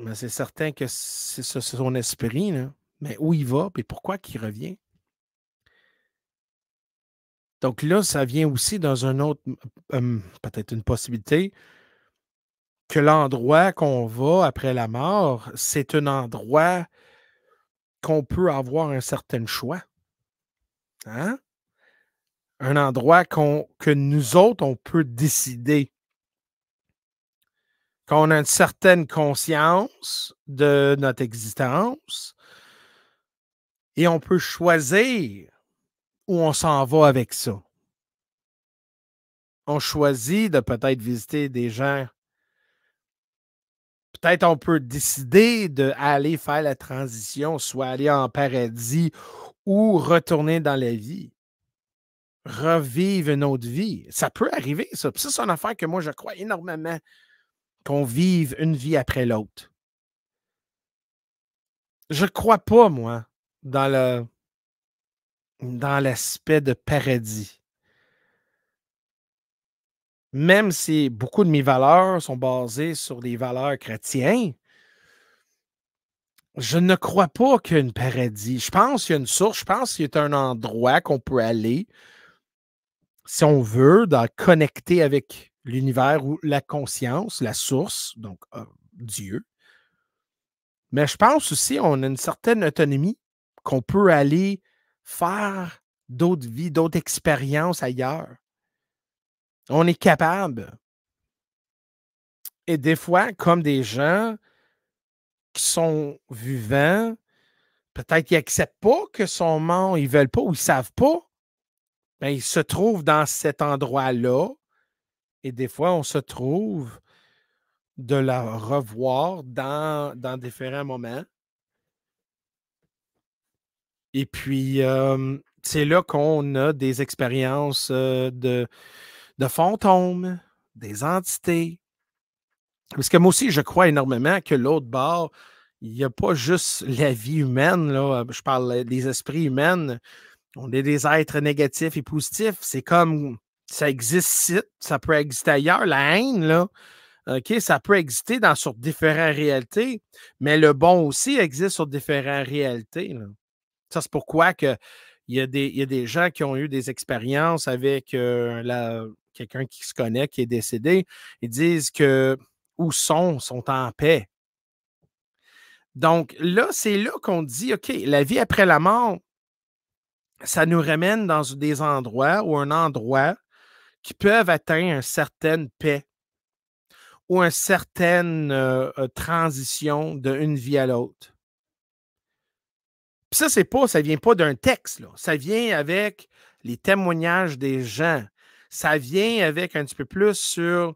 Mais c'est certain que c'est ça, c'est son esprit, là. Mais où il va, puis pourquoi qu'il revient? Donc là, ça vient aussi dans un autre, peut-être une possibilité, que l'endroit qu'on va après la mort, c'est un endroit qu'on peut avoir un certain choix. Hein? Un endroit que nous autres, on peut décider, qu'on a une certaine conscience de notre existence et on peut choisir où on s'en va avec ça. On choisit de peut-être visiter des gens. Peut-être on peut décider d'aller faire la transition, soit aller en paradis ou retourner dans la vie, revivre une autre vie. Ça peut arriver, ça. Puis ça, c'est une affaire que moi, je crois énormément, qu'on vive une vie après l'autre. Je ne crois pas, moi, dans l'aspect de paradis. Même si beaucoup de mes valeurs sont basées sur des valeurs chrétiennes, je ne crois pas qu'il y a une paradis. Je pense qu'il y a une source, je pense qu'il y a un endroit qu'on peut aller, si on veut, dans connecter avec l'univers ou la conscience, la source, donc Dieu. Mais je pense aussi qu'on a une certaine autonomie, qu'on peut aller faire d'autres vies, d'autres expériences ailleurs. On est capable. Et des fois, comme des gens qui sont vivants, peut-être qu'ils n'acceptent pas que sont morts, ils ne veulent pas ou ils ne savent pas, ben, ils se trouvent dans cet endroit-là. Et des fois, on se trouve de la revoir dans différents moments. Et puis, c'est là qu'on a des expériences de fantômes, des entités. Parce que moi aussi, je crois énormément que l'autre bord, il n'y a pas juste la vie humaine, là. Je parle des esprits humains. On est des êtres négatifs et positifs. C'est comme ça existe ici, ça peut exister ailleurs. La haine, là, OK, ça peut exister sur différentes réalités, mais le bon aussi existe sur différentes réalités, là. Ça, c'est pourquoi que il y a des gens qui ont eu des expériences avec quelqu'un qui se connaît, qui est décédé. Ils disent que où sont en paix. Donc là, c'est là qu'on dit, OK, la vie après la mort, ça nous ramène dans des endroits ou un endroit qui peuvent atteindre une certaine paix ou une certaine transition d'une vie à l'autre. Puis ça, ça vient pas d'un texte, là. Ça vient avec les témoignages des gens. Ça vient avec un petit peu plus sur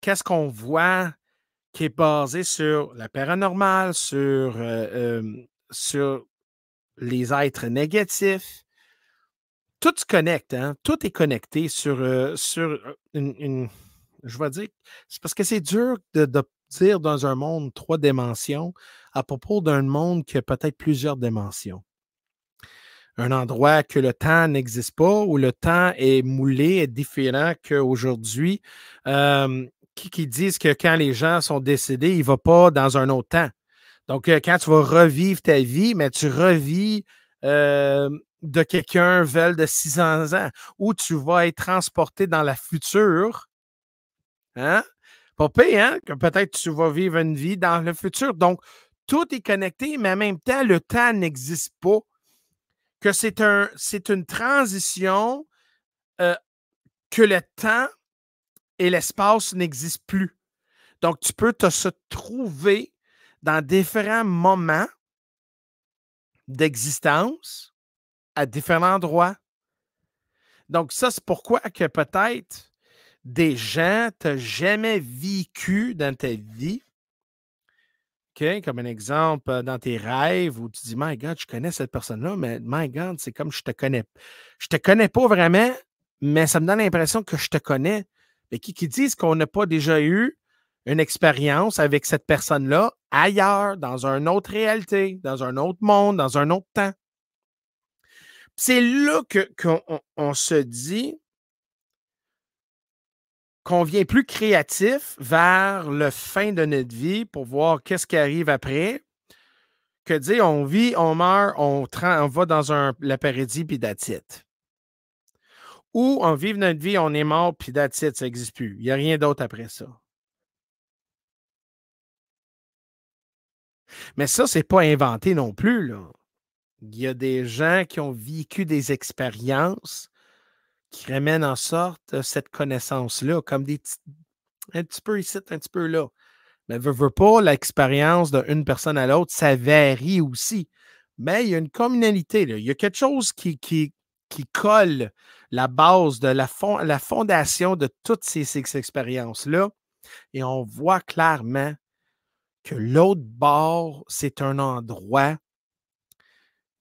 qu'est-ce qu'on voit, qui est basé sur la paranormal, sur les êtres négatifs. Tout se connecte, hein? Tout est connecté sur je vais dire, c'est parce que c'est dur de dire dans un monde 3 dimensions à propos d'un monde qui a peut-être plusieurs dimensions. Un endroit que le temps n'existe pas, où le temps est moulé, est différent qu'aujourd'hui, qui disent que quand les gens sont décédés, il ne va pas dans un autre temps. Donc, quand tu vas revivre ta vie, mais tu revis de quelqu'un veulent de 600 ans, ou tu vas être transporté dans la future, hein? Pas pire, hein? Que peut-être tu vas vivre une vie dans le futur. Donc, tout est connecté, mais en même temps, le temps n'existe pas. Que c'est une transition euh, que le temps et l'espace n'existent plus. Donc, tu peux te se trouver dans différents moments d'existence à différents endroits. Donc, ça, c'est pourquoi que peut-être des gens t'ont jamais vécu dans ta vie. OK? Comme un exemple, dans tes rêves où tu dis, My God, je connais cette personne-là, mais My God, c'est comme je te connais. Je te connais pas vraiment, mais ça me donne l'impression que je te connais. Mais qui disent qu'on n'a pas déjà eu une expérience avec cette personne-là ailleurs, dans une autre réalité, dans un autre monde, dans un autre temps. C'est là qu'on se dit qu'on vient plus créatif vers le fin de notre vie pour voir qu'est-ce qui arrive après, que dire on vit, on meurt, on va dans le paradis, puis that's it. Ou on vit notre vie, on est mort, puis that's it, ça n'existe plus. Il n'y a rien d'autre après ça. Mais ça, c'est pas inventé non plus, là. Il y a des gens qui ont vécu des expériences qui ramènent en sorte cette connaissance-là, comme un petit peu ici, un petit peu là. Mais veux pas, l'expérience d'une personne à l'autre, ça varie aussi. Mais il y a une communalité, là. Il y a quelque chose qui colle la base de la fondation de toutes ces expériences-là. Et on voit clairement que l'autre bord, c'est un endroit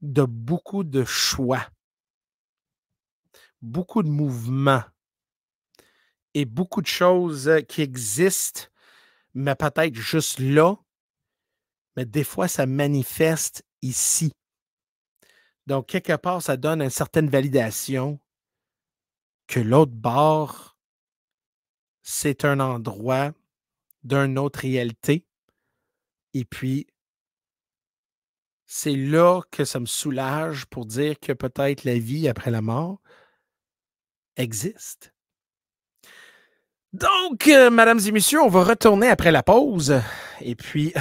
de beaucoup de choix, beaucoup de mouvements et beaucoup de choses qui existent, mais peut-être juste là, mais des fois, ça manifeste ici. Donc, quelque part, ça donne une certaine validation que l'autre bord, c'est un endroit d'une autre réalité. Et puis, c'est là que ça me soulage pour dire que peut-être la vie après la mort existe. Donc, mesdames et messieurs, on va retourner après la pause. Et puis,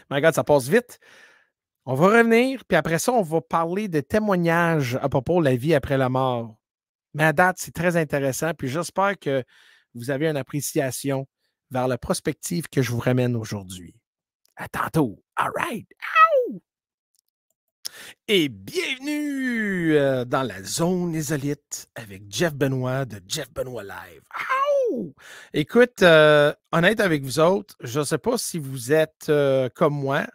my God, ça passe vite. On va revenir, puis après ça, on va parler de témoignages à propos de la vie après la mort. Mais à date, c'est très intéressant, puis j'espère que vous avez une appréciation vers la prospective que je vous ramène aujourd'hui. À tantôt. All right. Et bienvenue dans la zone isolite avec Jeff Benoit de Jeff Benoit Live. Ow! Écoute, honnête avec vous autres, je ne sais pas si vous êtes comme moi,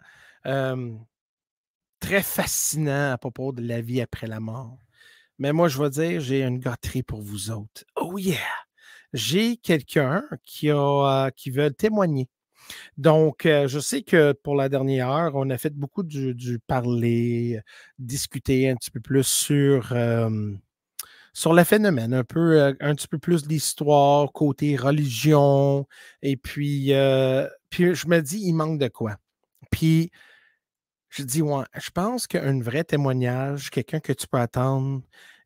très fascinant à propos de la vie après la mort. Mais moi, je vais dire, j'ai une gâterie pour vous autres. Oh yeah! J'ai quelqu'un qui veut témoigner. Donc, je sais que pour la dernière heure, on a fait beaucoup du parler, discuter un petit peu plus sur le phénomène, un petit peu plus de l'histoire, côté religion. Et puis je me dis, il manque de quoi? Puis, je dis, ouais, je pense qu'un vrai témoignage, quelqu'un que tu peux attendre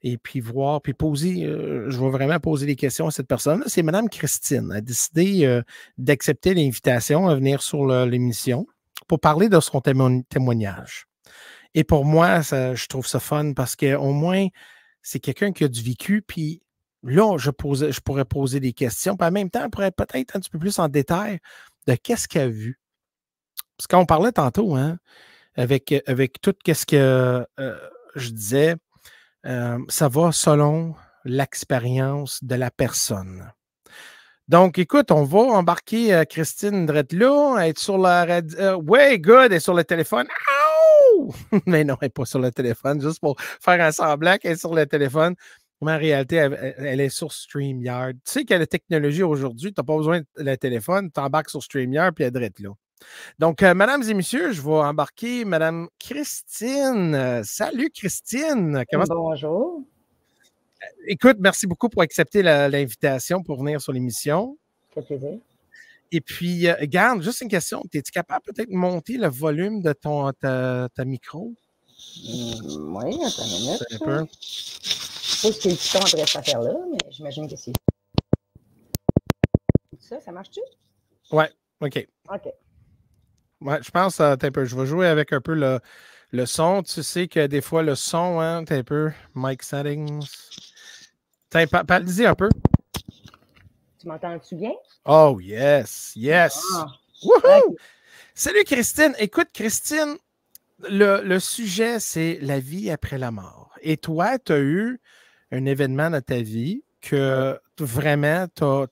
et puis voir, puis poser, je vais vraiment poser des questions à cette personne-là. C'est Mme Christine. Elle a décidé d'accepter l'invitation à venir sur l'émission pour parler de son témoignage. Et pour moi, je trouve ça fun parce qu'au moins, c'est quelqu'un qui a du vécu, puis là, je pourrais poser des questions, puis en même temps, elle pourrait peut-être un petit peu plus en détail de qu'est-ce qu'elle a vu. Parce qu'on parlait tantôt, hein, avec tout ce que je disais, ça va selon l'expérience de la personne. Donc, écoute, on va embarquer Christine drette là, être sur la radio. Ouais, good, elle est sur le téléphone. Ouh! Mais non, elle n'est pas sur le téléphone, juste pour faire un semblant qu'elle est sur le téléphone. Mais en réalité, elle est sur StreamYard. Tu sais qu'il y a la technologie aujourd'hui, tu n'as pas besoin de le téléphone, tu embarques sur StreamYard puis elle drette là. Donc, mesdames et messieurs, je vais embarquer Madame Christine. Salut Christine. Comment ça? Bonjour. Écoute, merci beaucoup pour accepter l'invitation pour venir sur l'émission. Ça fait plaisir. Et puis, regarde, juste une question. Es-tu capable peut-être de monter le volume de ta micro? Oui, attends une minute. Un peu. Je sais pas ce qu'il y a du son après cette affaire-là, mais j'imagine que c'est ça marche-tu? Ouais, OK. OK. Ouais, je pense, un peu, je vais jouer avec un peu le son. Tu sais que des fois, le son, hein, un peu, mic settings. Parle-y un peu. Tu m'entends-tu bien? Oh, yes, yes. Ah, Wouhou! OK. Salut Christine. Écoute, Christine, le sujet, c'est la vie après la mort. Et toi, tu as eu un événement dans ta vie que vraiment, tu as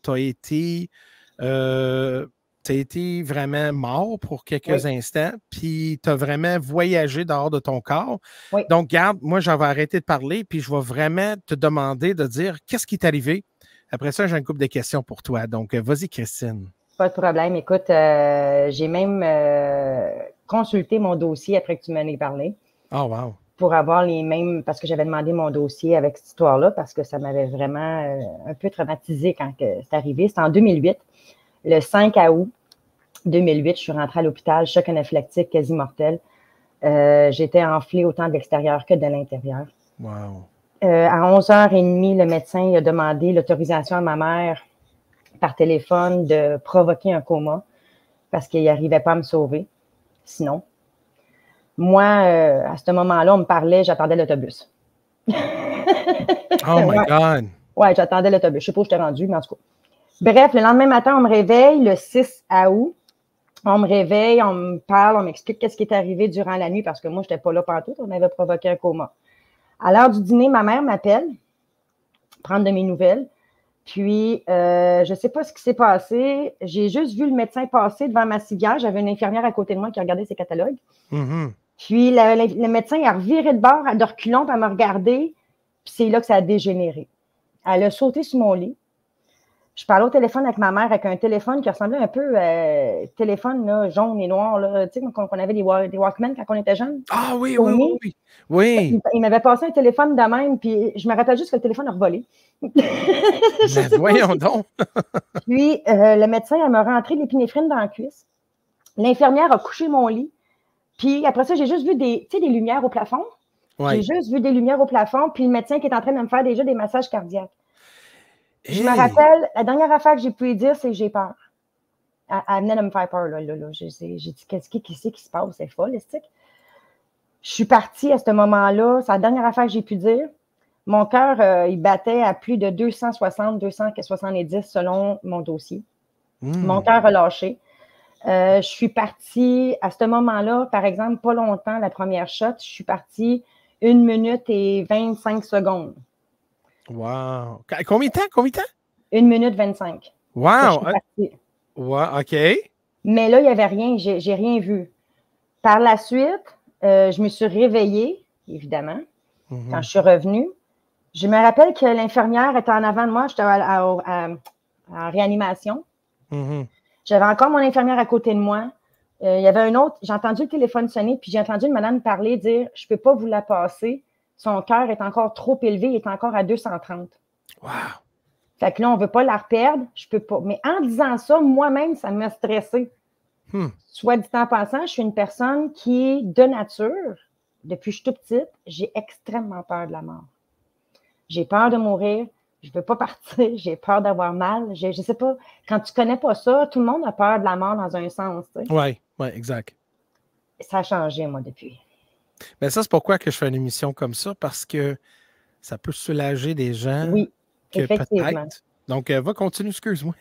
été vraiment mort pour quelques instants, puis tu as vraiment voyagé dehors de ton corps. Oui. Donc, garde, moi, j'avais arrêté de parler, puis je vais vraiment te demander de dire qu'est-ce qui t'est arrivé. Après ça, j'ai une couple de questions pour toi. Donc, vas-y, Christine. Pas de problème. Écoute, j'ai même consulté mon dossier après que tu m'en aies parlé. Oh, wow. Pour avoir les mêmes, parce que j'avais demandé mon dossier avec cette histoire-là, parce que ça m'avait vraiment un peu traumatisé quand c'est arrivé. C'était en 2008. Le 5 août 2008, je suis rentrée à l'hôpital, choc anaphylactique quasi mortel. J'étais enflée autant de l'extérieur que de l'intérieur. Wow. À 11h30, le médecin a demandé l'autorisation à ma mère par téléphone de provoquer un coma parce qu'il n'arrivait pas à me sauver. Sinon, moi, à ce moment-là, on me parlait, j'attendais l'autobus. Oh my God! Ouais, j'attendais l'autobus. Je sais pas où je t'ai rendu, mais en tout cas. Bref, le lendemain matin, on me réveille, le 6 août. On me réveille, on me parle, on m'explique qu'est-ce qui est arrivé durant la nuit parce que moi, je n'étais pas là pantoute, on avait provoqué un coma. À l'heure du dîner, ma mère m'appelle, prendre de mes nouvelles. Puis, je ne sais pas ce qui s'est passé. J'ai juste vu le médecin passer devant ma civière. J'avais une infirmière à côté de moi qui regardait ses catalogues. Mm-hmm. Puis, le médecin a reviré de bord, à de reculons, puis elle m'a regardé. Puis, c'est là que ça a dégénéré. Elle a sauté sur mon lit. Je parlais au téléphone avec ma mère, avec un téléphone qui ressemblait un peu téléphone là, jaune et noir. Là, tu sais, qu'on avait des Walkman quand on était jeunes. Ah oui, oui, oui. Oui. Il m'avait passé un téléphone de même, puis je me rappelle juste que le téléphone a revolé. Voyons donc. Puis, le médecin, elle m'a rentré de l'épinéphrine dans la cuisse. L'infirmière a couché mon lit. Puis, après ça, j'ai juste vu des lumières au plafond. Ouais. J'ai juste vu des lumières au plafond, puis le médecin qui est en train de me faire déjà des massages cardiaques. Hey. Je me rappelle, la dernière affaire que j'ai pu lui dire, c'est que j'ai peur. Elle venait de me faire peur, là. J'ai dit, qu'est-ce qui se passe? C'est folle, estique. Je suis partie à ce moment-là. C'est la dernière affaire que j'ai pu dire. Mon cœur, il battait à plus de 260, 270 selon mon dossier. Mon cœur a lâché. Je suis partie à ce moment-là, par exemple, pas longtemps, la première shot, je suis partie 1 minute et 25 secondes. Wow. Combien de temps? 1 minute 25. Wow. Ouais, OK. Mais là, il n'y avait rien, j'ai rien vu. Par la suite, je me suis réveillée, évidemment, quand je suis revenue. Je me rappelle que l'infirmière était en avant de moi, j'étais en réanimation. J'avais encore mon infirmière à côté de moi. Il y avait un autre, j'ai entendu le téléphone sonner, puis j'ai entendu une madame parler, dire « Je ne peux pas vous la passer. Son cœur est encore trop élevé, il est encore à 230. » Wow. Fait que là, on ne veut pas la reperdre, je peux pas. Mais en disant ça, moi-même, ça m'a stressée. Soit dit en passant, je suis une personne qui, de nature, depuis que je suis toute petite, j'ai extrêmement peur de la mort. J'ai peur de mourir, je ne veux pas partir, j'ai peur d'avoir mal. Je ne sais pas, quand tu ne connais pas ça, tout le monde a peur de la mort dans un sens. Oui, exact. Ça a changé, moi, depuis. Mais ça, c'est pourquoi que je fais une émission comme ça, parce que ça peut soulager des gens. Oui, effectivement. Donc, va continuer, excuse-moi.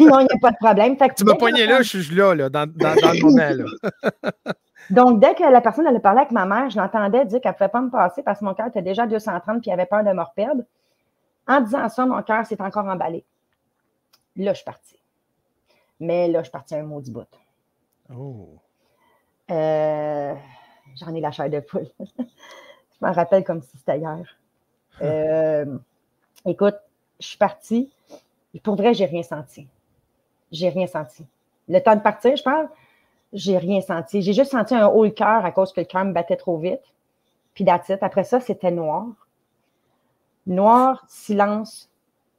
Non, il n'y a pas de problème. Fait que tu m'as poigné là, je suis là, dans le moment. Là. Donc, dès que la personne allait parler avec ma mère, je l'entendais dire qu'elle ne pouvait pas me passer parce que mon cœur était déjà à 230 puis il avait peur de me reperdre. En disant ça, mon cœur s'est encore emballé. Là, je suis partie. Mais là, je suis partie à un maudit bout. Oh. J'en ai la chair de poule. Je m'en rappelle comme si c'était hier. Écoute, je suis partie. Et pour vrai, j'ai rien senti. J'ai rien senti. Le temps de partir, je parle, j'ai rien senti. J'ai juste senti un haut le cœur à cause que le cœur me battait trop vite. Puis that's it. Après ça, c'était noir. Noir, silence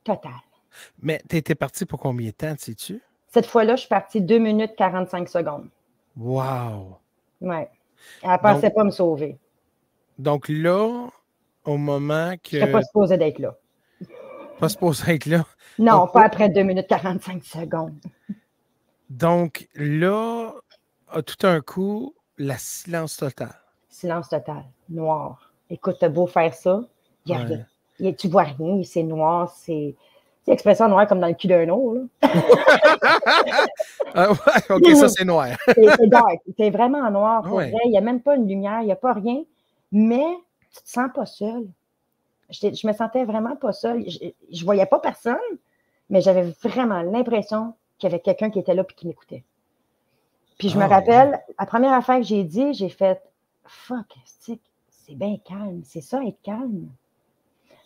total. Mais tu étais parti pour combien de temps, sais-tu? Cette fois-là, je suis partie 2 minutes 45 secondes. Wow! Ouais. Elle ne pensait pas me sauver. Donc là, au moment que... Je n'étais pas supposée d'être là. Pas supposé être là? Non, donc, pas après 2 minutes 45 secondes. Donc là, tout un coup, la silence total. Silence total. Noir. Écoute, t'as beau faire ça, il n'y a rien. Tu vois rien, c'est noir, c'est l'expression noire comme dans le cul d'un eau. OK, ça, c'est noir. C'est dark. C'est vraiment noir. Pour vrai, il n'y a même pas une lumière, il n'y a pas rien. Mais tu ne te sens pas seul. Je me sentais vraiment pas seule. Je ne voyais pas personne, mais j'avais vraiment l'impression qu'il y avait quelqu'un qui était là et qui m'écoutait. Puis je me rappelle, la première affaire que j'ai dit, j'ai fait « Fuck, c'est bien calme. C'est ça, être calme. »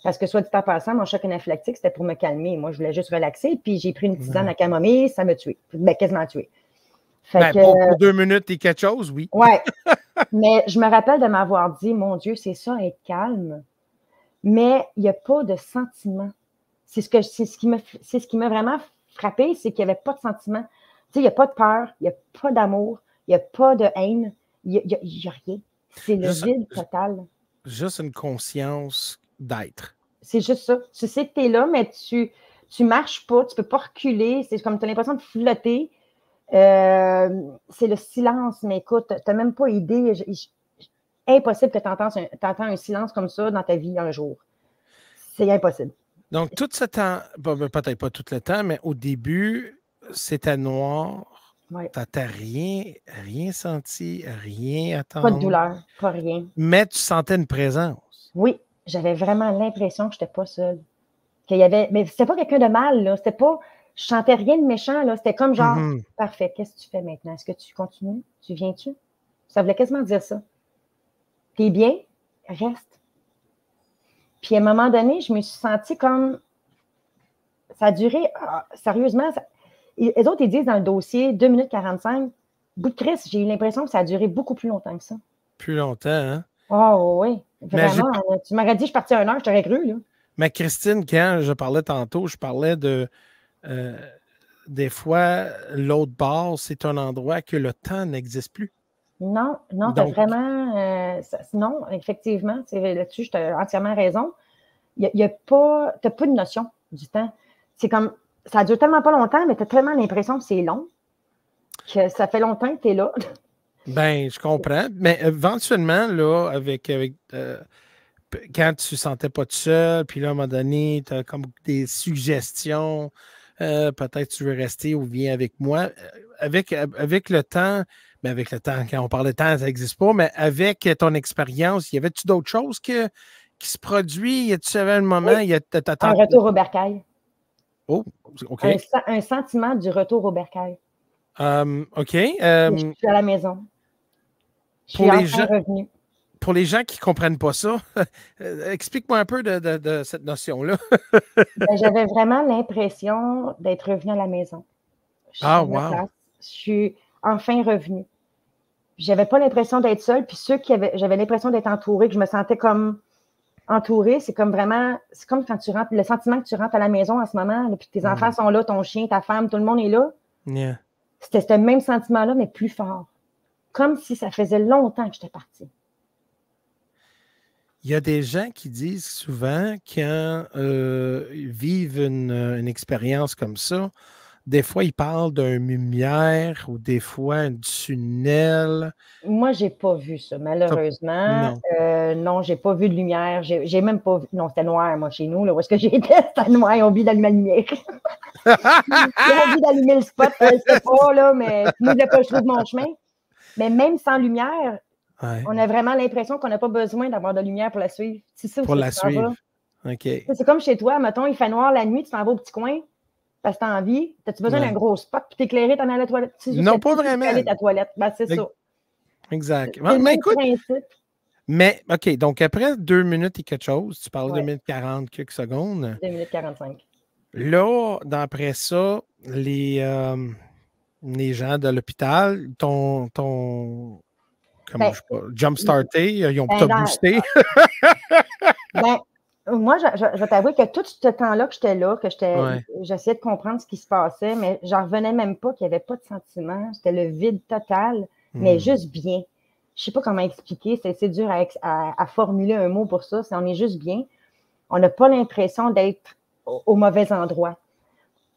Parce que soit dit en passant, mon choc anaphylactique, c'était pour me calmer. Moi, je voulais juste relaxer. Puis j'ai pris une tisane à camomille, ça m'a tué. Quasiment tué. Pour 2 minutes et quelque chose, oui. Oui. Mais je me rappelle de m'avoir dit, mon Dieu, c'est ça, être calme. Mais il n'y a pas de sentiment. C'est ce qui m'a vraiment frappé, c'est qu'il n'y avait pas de sentiment. Tu sais, il n'y a pas de peur, il n'y a pas d'amour, il n'y a pas de haine, il n'y a rien. C'est le vide total. Juste une conscience d'être. C'est juste ça. Tu sais que tu es là, mais tu marches pas, tu ne peux pas reculer. C'est comme tu as l'impression de flotter. C'est le silence, mais écoute, tu n'as même pas idée. Impossible que tu entends un silence comme ça dans ta vie un jour. C'est impossible. Donc, tout ce temps, peut-être pas tout le temps, mais au début, c'était noir. Ouais. Tu n'as rien senti, rien entendu. Pas de douleur, pas rien. Mais tu sentais une présence. Oui, j'avais vraiment l'impression que je n'étais pas seule. Mais c'était pas quelqu'un de mal, là. C'était pas. Je sentais rien de méchant, là. C'était comme genre, parfait, qu'est-ce que tu fais maintenant? Est-ce que tu continues? Tu viens-tu? Ça voulait quasiment dire ça. T'es bien? Reste. Puis à un moment donné, je me suis sentie comme. Ça a duré. Sérieusement, les autres, ils disent dans le dossier 2 minutes 45. Bout de Christ, j'ai eu l'impression que ça a duré beaucoup plus longtemps que ça. Plus longtemps, hein? Oh, oui. Vraiment. Tu m'aurais dit, je suis partie à 1 heure, je t'aurais cru, là. Mais Christine, quand je parlais tantôt, je parlais de. Des fois, l'autre bord, c'est un endroit que le temps n'existe plus. Non, tu as vraiment. Non, effectivement, là-dessus, tu as entièrement raison. Tu n'as pas de notion du temps. C'est comme. Ça dure tellement pas longtemps, mais tu as tellement l'impression que c'est long que ça fait longtemps que tu es là. Ben, je comprends. Mais éventuellement, là, quand tu ne sentais pas tout seul, puis là, à un moment donné, tu as comme des suggestions. Peut-être tu veux rester ou viens avec moi. Avec le temps, mais avec le temps, quand on parle de temps, ça n'existe pas, mais avec ton expérience, y avait-tu d'autres choses qui se produisent? Y a-tu un moment? Oui. Un retour au bercail. Oh, OK. Un sentiment du retour au bercail. OK. Je suis à la maison. Je suis enfin revenue. Pour les gens qui ne comprennent pas ça, explique-moi un peu de cette notion-là. J'avais vraiment l'impression d'être revenue à la maison. Wow! Je suis enfin revenue. J'avais pas l'impression d'être seule, puis j'avais l'impression d'être entourée, que je me sentais comme entourée. C'est comme quand tu rentres, le sentiment que tu rentres à la maison en ce moment, puis tes enfants sont là, ton chien, ta femme, tout le monde est là. Yeah. C'était ce même sentiment-là, mais plus fort. Comme si ça faisait longtemps que j'étais partie. Il y a des gens qui disent souvent quand ils vivent une expérience comme ça, des fois, ils parlent d'une lumière ou des fois un tunnel. Moi, je n'ai pas vu ça, malheureusement. Non, je n'ai pas vu de lumière. J'ai même pas vu. Non, c'était noir, moi, chez nous. Là, où est-ce que j'étais? C'était noir. Ils ont oublié d'allumer la lumière. Ils ont oublié d'allumer le spot. Je ne sais pas, là, mais moi, je pas, je trouve mon chemin. Mais même sans lumière, on a vraiment l'impression qu'on n'a pas besoin d'avoir de lumière pour la suivre. C'est ça pour la suivre. OK. C'est comme chez toi, mettons, il fait noir la nuit, tu t'en vas au petit coin. parce que t'as envie. T'as-tu besoin Ouais. d'un gros spot pour t'éclairer, t'en aller à la toilette? Non, pas vraiment. Ta toilette. Ben, c'est ça. Exact. C'est le Mais même écoute, principe. mais OK, donc après 2 minutes et quelque chose, tu parlais de Ouais. 2 minutes 40 quelques secondes. 2 minutes 45. Là, d'après ça, les gens de l'hôpital, comment Ben, je sais pas, jump-starté, ils ont ben, peut-être boosté. ben, moi, je vais t'avouer que tout ce temps-là que j'étais là, Ouais. j'essayais de comprendre ce qui se passait, mais j'en revenais même pas qu'il n'y avait pas de sentiment. C'était le vide total, mais juste bien. Je sais pas comment expliquer. C'est dur à formuler un mot pour ça. On est juste bien. On n'a pas l'impression d'être au mauvais endroit.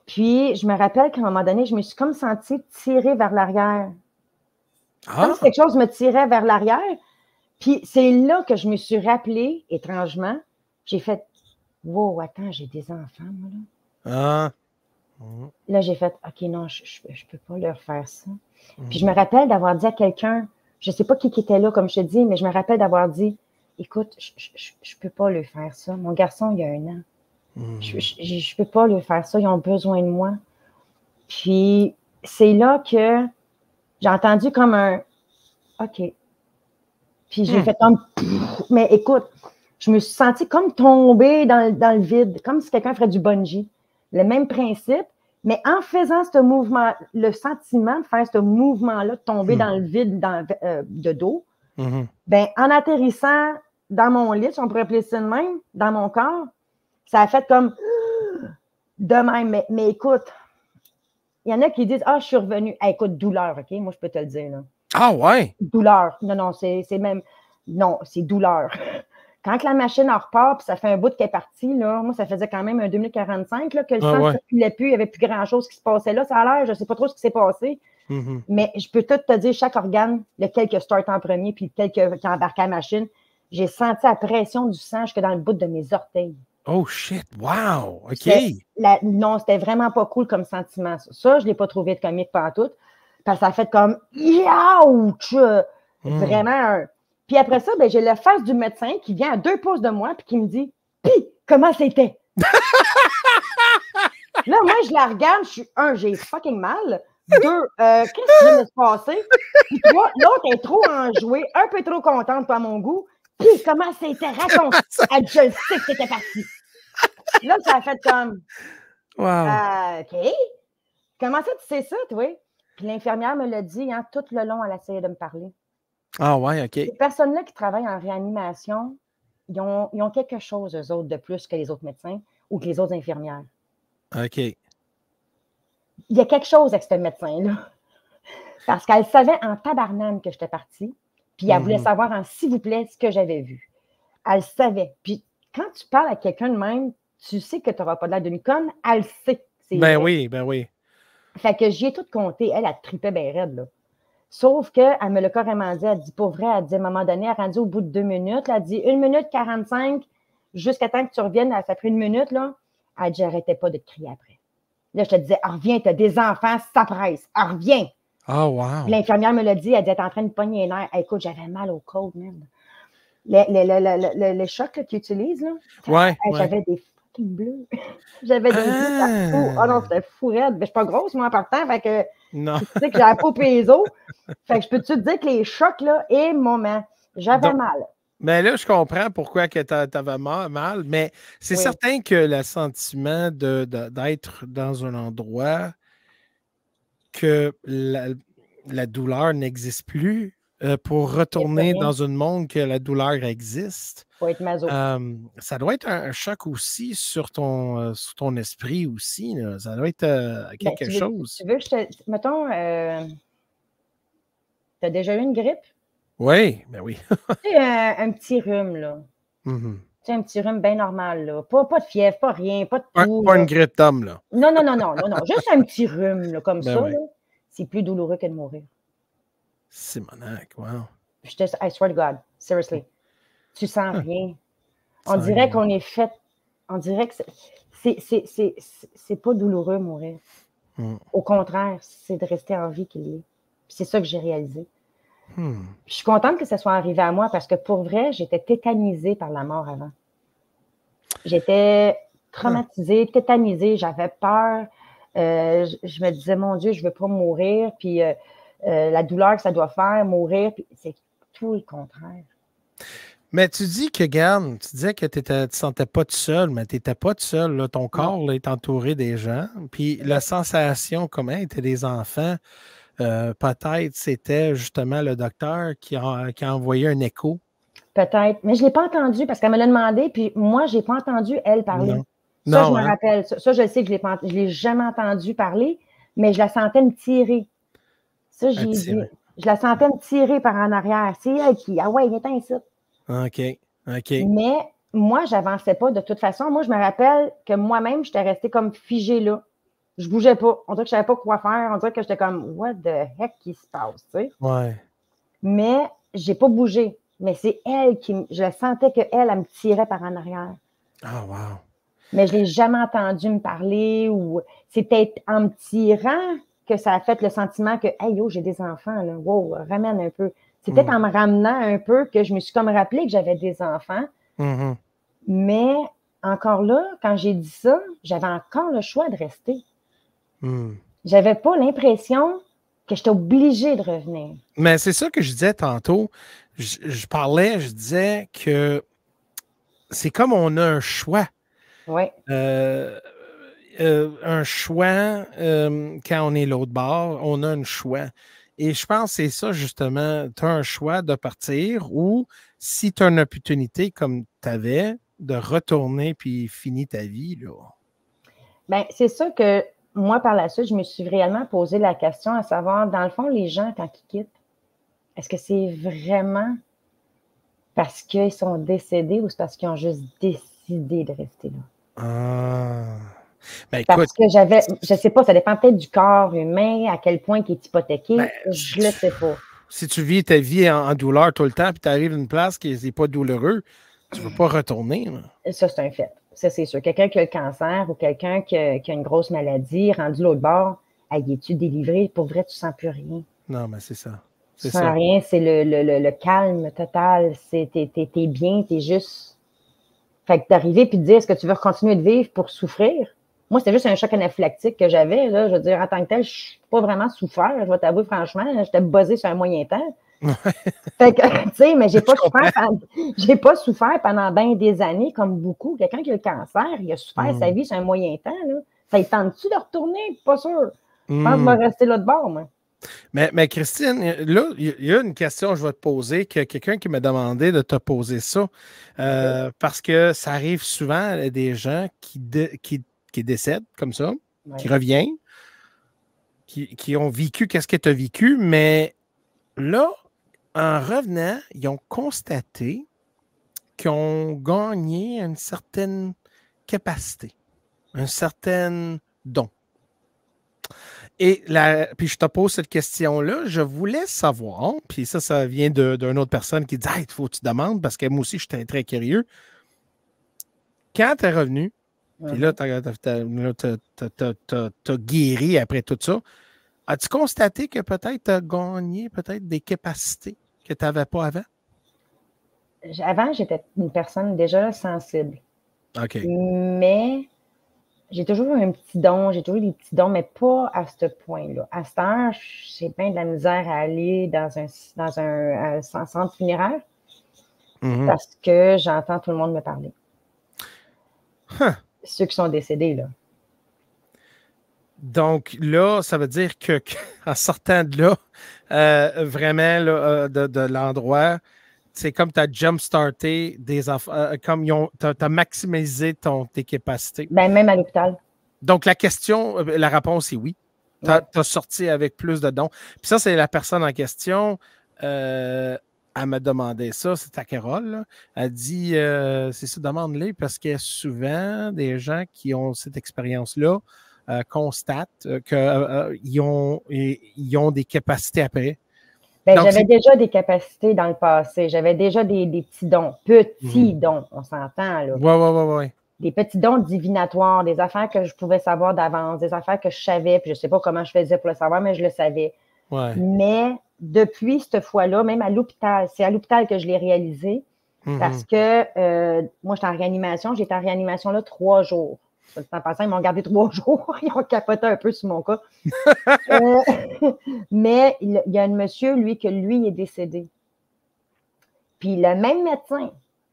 Puis, je me rappelle qu'à un moment donné, je me suis comme sentie tirée vers l'arrière. Comme si quelque chose me tirait vers l'arrière. Puis, c'est là que je me suis rappelée, étrangement, j'ai fait « Wow, attends, j'ai des enfants, moi, là. » Là, j'ai fait « OK, non, je peux pas leur faire ça. » Puis, je me rappelle d'avoir dit à quelqu'un, je sais pas qui était là, comme je te dis, mais je me rappelle d'avoir dit « Écoute, je peux pas leur faire ça. Mon garçon, il y a 1 an. Je peux pas leur faire ça. Ils ont besoin de moi. » Puis, c'est là que j'ai entendu comme un « OK. » Puis, j'ai fait comme « Mais écoute, je me suis sentie comme tombée dans le vide, comme si quelqu'un ferait du bungee. » Le même principe, mais en faisant ce mouvement, le sentiment de faire ce mouvement-là, de tomber dans le vide de dos, ben, en atterrissant dans mon lit, si on pourrait appeler ça de même, dans mon corps, ça a fait comme de même. Mais écoute, il y en a qui disent « Ah, je suis revenue. » Écoute, douleur, OK? Moi, je peux te le dire, là. Ah ouais? Douleur. Non, c'est même... Non, c'est douleur. Quand la machine en repart, puis ça fait un bout qu'elle est partie, là, moi, ça faisait quand même un 2045, là, que le sang ne circulait plus, il n'y avait plus grand-chose qui se passait là. Ça a l'air, je ne sais pas trop ce qui s'est passé, mais je peux tout te dire, chaque organe, lequel qui start en premier, puis lequel qui embarque à la machine, j'ai senti la pression du sang jusque dans le bout de mes orteils. Oh shit, wow, OK. Non, c'était vraiment pas cool comme sentiment. Ça, je ne l'ai pas trouvé de comique pantoute, parce que ça a fait comme « Youch! » Vraiment Puis après ça, ben, j'ai la face du médecin qui vient à 2 pouces de moi puis qui me dit « Pis, comment c'était? » Là, moi, je la regarde, j'ai fucking mal. 2, qu'est-ce qui vient de se passer? Puis 3, l'autre est trop enjouée, un peu trop contente pour mon goût. Puis, comment c'était? Raconte. Elle dit « Je le sais que t'étais partie. » Là, ça a fait comme Wow. OK. Comment ça, tu sais ça, toi? Puis l'infirmière me l'a dit, hein, tout le long, elle essayait de me parler. Ah ouais, OK. Ces personnes-là qui travaillent en réanimation, ils ont quelque chose, eux autres, de plus que les autres médecins ou que les autres infirmières. OK. Il y a quelque chose avec ce médecin-là. Parce qu'elle savait en tabarnane que j'étais partie, puis elle voulait savoir en s'il vous plaît ce que j'avais vu. Elle savait. Puis quand tu parles à quelqu'un de même, tu sais que tu n'auras pas de l'air d'une conne, elle sait. Ben oui. Fait que j'y ai tout compté. Elle tripait bien raide, là. Sauf qu'elle me l'a carrément dit. Elle dit, pour vrai, elle dit, à un moment donné, elle a rendu au bout de 2 minutes. Elle dit 1 minute 45 jusqu'à temps que tu reviennes. Ça fait 1 minute, là. Elle dit, j'arrêtais pas de te crier après. Là, je te disais, reviens, t'as des enfants, ça presse. Reviens. Oh, wow. L'infirmière me l'a dit. Elle dit, elle est en train de pogner les nerfs. Écoute, j'avais mal au côte, merde. Les chocs qu'ils utilisent, là. J'avais des fucking bleus. J'avais des bleus partout. Oh non, c'était fou raide. Mais je suis pas grosse, moi, en partant. Fait que non. tu sais que j'ai la peau péso. Fait que je peux-tu te dire que les chocs, là, et moment, j'avais mal. Mais là, je comprends pourquoi tu avais mal, mais c'est certain que le sentiment d'être dans un endroit que la douleur n'existe plus, pour retourner dans un monde que la douleur existe, faut être maso. Ça doit être un choc aussi sur ton esprit aussi. Là. Ça doit être quelque chose. Tu veux, mettons, tu as déjà eu une grippe? Oui, ben oui. Tu sais, un petit rhume, là. Tu sais, un petit rhume bien normal, là. Pas de fièvre, pas rien, pas de toux. Pas une grippe d'homme, là. Non. Juste un petit rhume, là, comme ça, oui. là. C'est plus douloureux que de mourir. Simonac, wow. I swear to God, seriously. Tu sens rien. On dirait qu'on est fait. On dirait que c'est pas douloureux mourir. Au contraire, c'est de rester en vie qu'il est. C'est ça que j'ai réalisé. Je suis contente que ça soit arrivé à moi parce que pour vrai, j'étais tétanisée par la mort avant. J'étais traumatisée, tétanisée, j'avais peur. je me disais, mon Dieu, je ne veux pas mourir, puis la douleur que ça doit faire, mourir, puis c'est tout le contraire. Mais tu dis que, Garde, tu disais que tu ne te sentais pas tout seul, mais tu n'étais pas tout seul. Là. Ton corps là, est entouré des gens. Puis la sensation, comment étaient des enfants, peut-être c'était justement le docteur qui a envoyé un écho. Peut-être, mais je ne l'ai pas entendu parce qu'elle me l'a demandé, puis moi, je n'ai pas entendu elle parler. Non. Ça, Non, je me rappelle. Ça, je sais que je ne l'ai jamais entendu parler, mais je la sentais me tirer. Ça, j'ai dit. Je la sentais me tirer par en arrière. C'est elle qui, ah ouais, viens ici. OK. Mais moi, je n'avançais pas de toute façon. Moi, je me rappelle que moi-même, j'étais restée comme figée là. Je ne bougeais pas. On dirait que je ne savais pas quoi faire. On dirait que j'étais comme, what the heck qui se passe, tu sais? Ouais. Mais je n'ai pas bougé. Mais c'est elle qui, je sentais qu'elle, elle me tirait par en arrière. Ah, wow. Mais je ne l'ai jamais entendu me parler ou c'est peut-être en me tirant que ça a fait le sentiment que, hey, yo, j'ai des enfants, là. Wow, ramène un peu. C'est peut-être en me ramenant un peu que je me suis comme rappelé que j'avais des enfants. Mais encore là, quand j'ai dit ça, j'avais encore le choix de rester. J'avais pas l'impression que j'étais obligée de revenir. Mais c'est ça que je disais tantôt. Je disais que c'est comme on a un choix. Oui. Un choix, quand on est l'autre bord, on a un choix. Et je pense que c'est ça, justement. Tu as un choix de partir ou si tu as une opportunité comme tu avais, de retourner puis finir ta vie, là. Bien, c'est sûr que moi, par la suite, je me suis réellement posé la question à savoir, dans le fond, les gens, quand ils quittent, est-ce que c'est vraiment parce qu'ils sont décédés ou c'est parce qu'ils ont juste décidé de rester là? Ah. Ben, écoute, parce que je ne sais pas, ça dépend peut-être du corps humain, à quel point il est hypothéqué, je ne le sais pas. Si tu vis ta vie en douleur tout le temps puis tu arrives à une place qui n'est pas douloureux, tu ne veux pas retourner. Là. Ça, c'est un fait. Ça, c'est sûr. Quelqu'un qui a le cancer ou quelqu'un qui a une grosse maladie, rendu l'autre bord, es-tu délivré? Pour vrai, tu ne sens plus rien. Non, mais c'est ça. Tu ne sens rien, c'est le calme total. T'es bien, t'es juste. Fait que d'arriver et de dire, est-ce que tu veux continuer de vivre pour souffrir? Moi, c'était juste un choc anaphylactique que j'avais. Je veux dire, en tant que tel, je n'ai pas vraiment souffert. Je vais t'avouer, franchement, j'étais buzzée sur un moyen temps. Fait que, tu sais, mais j'ai pas souffert pendant bien des années comme beaucoup. Quelqu'un qui a le cancer, il a souffert sa vie sur un moyen temps. Là. Ça lui tente-tu de retourner? Pas sûr. Je pense que je vais rester là de bord, moi. Mais Christine, là, il y a une question que je vais te poser, que quelqu'un qui m'a demandé de te poser ça, parce que ça arrive souvent à des gens qui décèdent comme ça, qui reviennent, qui ont vécu qu'est-ce que tu as vécu, mais là, en revenant, ils ont constaté qu'ils ont gagné une certaine capacité, un certain don. Et puis je te pose cette question-là, je voulais savoir, puis ça vient d'une autre personne qui dit « Hey, il faut que tu demandes, parce que moi aussi, je suis très curieux. » Quand tu es revenu, puis là, tu as guéri après tout ça, as-tu constaté que peut-être tu as gagné peut-être des capacités que tu n'avais pas avant? Avant, j'étais une personne déjà sensible. OK. Mais j'ai toujours eu un petit don, j'ai toujours eu des petits dons, mais pas à ce point-là. À cette heure, j'ai bien de la misère à aller dans un centre funéraire parce que j'entends tout le monde me parler. Ceux qui sont décédés, là. Donc là, ça veut dire qu'en sortant de là, vraiment là, de l'endroit, c'est comme tu as jump-starté des enfants, comme tu as maximisé tes capacités. Ben, même à l'hôpital. Donc, la réponse est oui. Tu as sorti avec plus de dons. Puis ça, c'est la personne en question. Elle m'a demandé ça, c'est ta Carole. Là. Elle dit, c'est ça, demande-les, parce qu'il y a souvent des gens qui ont cette expérience-là constatent qu'ils ont des capacités après. Ben, j'avais déjà des capacités dans le passé. J'avais déjà des petits dons. Petits dons, on s'entend, là. Oui. Des petits dons divinatoires, des affaires que je pouvais savoir d'avance, des affaires que je savais, puis je ne sais pas comment je faisais pour le savoir, mais je le savais. Ouais. Mais depuis cette fois-là, même à l'hôpital, c'est à l'hôpital que je l'ai réalisé, parce que moi, j'étais en réanimation, j'étais en réanimation là 3 jours. En passant, ils m'ont gardé 3 jours. Ils ont capoté un peu sur mon cas. Mais il y a un monsieur, lui, il est décédé. Puis le même médecin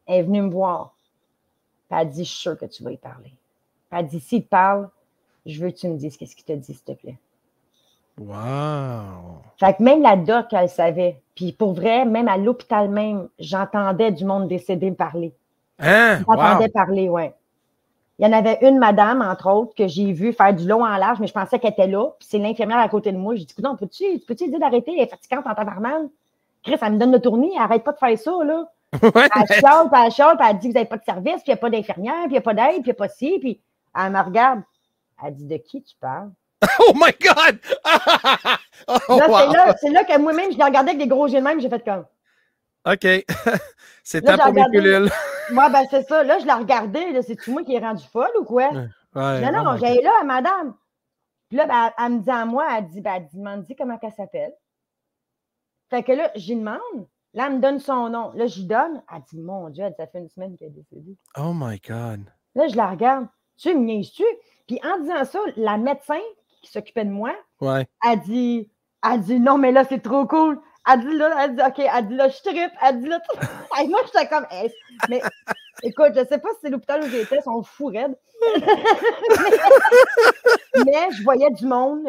est venu me voir. Puis elle dit, je suis sûre que tu vas y parler. Puis elle dit, s'il te parle, je veux que tu me dises qu'est-ce qu'il t'a dit, s'il te plaît. Wow! Fait que même la doc, elle savait. Puis pour vrai, même à l'hôpital même, j'entendais du monde décédé me parler. Hein? J'entendais parler, oui. Il y en avait une madame, entre autres, que j'ai vue faire du long en large, mais je pensais qu'elle était là. Puis c'est l'infirmière à côté de moi. J'ai dit, non, peux-tu dire d'arrêter? Elle est fatigante en tabarnak. Chris, elle me donne le tournis. Arrête pas de faire ça, là. Ouais, Elle chiale, puis elle dit, vous n'avez pas de service, puis il n'y a pas d'infirmière, puis il n'y a pas d'aide, puis il n'y a pas ci. Puis elle me regarde. Elle dit, de qui tu parles? Oh my God! Oh, Là, wow. c'est là que moi-même, je l'ai regardé avec des gros yeux de même, j'ai fait comme. OK. C'est Là, temps pour mes pilules. Moi, ben c'est ça. Là, je l'ai regardé. C'est-tu moi qui est rendu folle ou quoi? Ouais, Non, oh j'ai là, madame. Puis là, ben, elle me dit à moi, elle dit, demande-y comment elle s'appelle. Fait que là, j'y demande. Là, elle me donne son nom. Là, j'y donne. Elle dit, mon Dieu, ça fait une semaine qu'elle est décédée. Oh my God. Là, je la regarde. Tu me niaises-tu? Puis en disant ça, la médecin qui s'occupait de moi, Ouais. elle dit, non, mais là, c'est trop cool. Elle dit là, OK, elle dit là, je trippe. Elle dit là, et moi, j'étais comme, hey, mais écoute, je sais pas si c'est l'hôpital où j'étais, ils sont fous raides. mais je voyais du monde.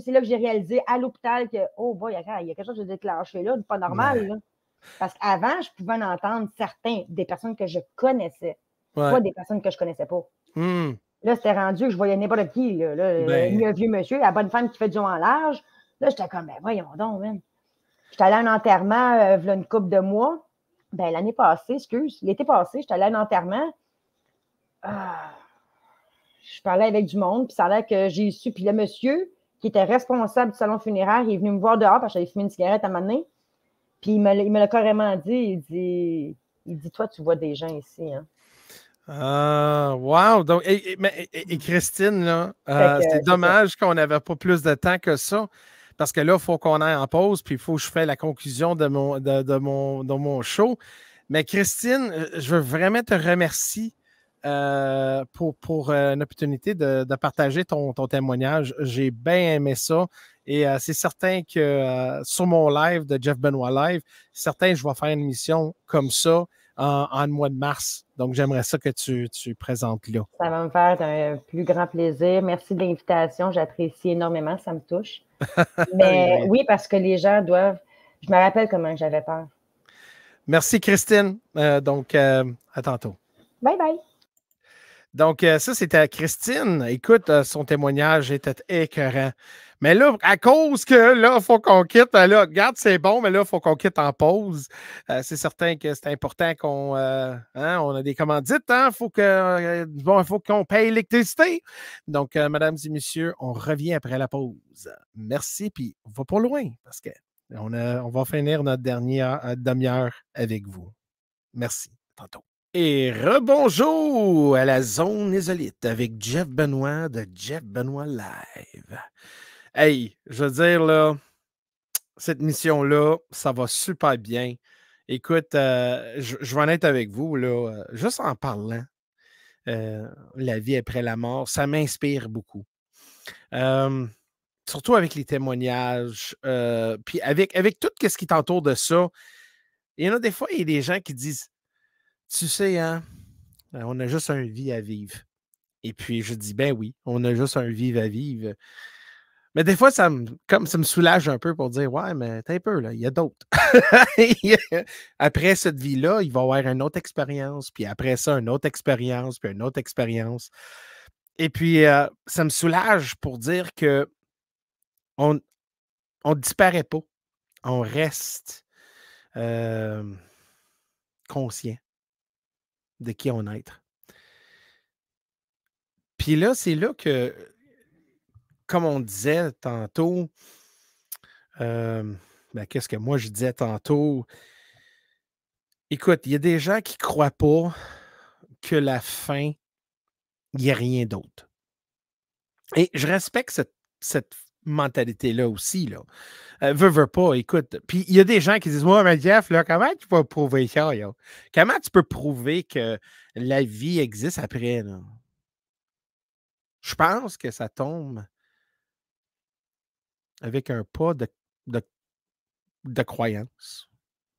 C'est là que j'ai réalisé à l'hôpital que, oh boy, il y a quelque chose de déclenché là, pas normal. Là. Parce qu'avant, je pouvais en entendre certains, des personnes que je connaissais, pas des personnes que je connaissais pas. Là, c'était rendu que je voyais n'importe qui. Là, un vieux monsieur, la bonne femme qui fait du en large. Là, j'étais comme, ben voyons donc, man. J'étais allée à un enterrement il y a une couple de mois. Ben, l'année passée, l'été passé, j'étais allée à un enterrement. Je parlais avec du monde, puis ça a l'air que j'ai su. Puis le monsieur qui était responsable du salon funéraire, il est venu me voir dehors parce que j'avais fumé une cigarette à un moment donné. Puis il me l'a carrément dit. Il dit, toi, tu vois des gens ici, hein. Wow! Donc, et Christine, là, c'est dommage qu'on n'avait pas plus de temps que ça. Parce que là, il faut qu'on aille en pause, puis il faut que je fasse la conclusion de mon show. Mais Christine, je veux vraiment te remercier pour une opportunité de partager ton témoignage. J'ai bien aimé ça. Et c'est certain que sur mon live de Jeff Benoit Live, je vais faire une émission comme ça en mois de mars. Donc, j'aimerais ça que tu présentes là. Ça va me faire un plus grand plaisir. Merci de l'invitation. J'apprécie énormément. Ça me touche. Mais oui, parce que les gens doivent... Je me rappelle comment j'avais peur. Merci, Christine. Donc, à tantôt. Bye bye. Donc, ça, c'était Christine. Écoute, son témoignage était écœurant. Mais là, à cause que là, il faut qu'on quitte, là, regarde, c'est bon, mais là, il faut qu'on quitte en pause. C'est certain que c'est important qu'on on a des commandites, hein? Faut qu'on paye l'électricité. Donc, mesdames et messieurs, on revient après la pause. Merci, puis on va pas loin parce que on va finir notre dernière demi-heure avec vous. Merci. Tantôt. Et rebonjour à la zone isolite avec Jeff Benoit de Jeff Benoit Live. Hey, je veux dire, là, cette mission-là, ça va super bien. Écoute, je vais en être avec vous, là, juste en parlant, la vie après la mort, ça m'inspire beaucoup. Surtout avec les témoignages, puis avec tout ce qui t'entoure de ça. Il y en a des fois, il y a des gens qui disent, tu sais, hein, on a juste un vie à vivre. Et puis, je dis, ben oui, on a juste un vivre à vivre. Mais des fois, ça me soulage un peu pour dire, ouais, mais t'as un peu, là, il y a d'autres. Après cette vie-là, il va y avoir une autre expérience, puis après ça, une autre expérience, puis une autre expérience. Et puis, ça me soulage pour dire que on ne disparaît pas. On reste conscient de qui on est. Puis là, c'est là que, comme on disait tantôt, qu'est-ce que moi je disais tantôt? Écoute, il y a des gens qui ne croient pas que la fin, il n'y a rien d'autre. Et je respecte cette mentalité-là aussi. Là. Veux pas, écoute. Puis il y a des gens qui disent, ouais, mais Jeff, là, comment tu peux prouver ça? Là? Comment tu peux prouver que la vie existe après? Là? Je pense que ça tombe avec un pas de de croyance.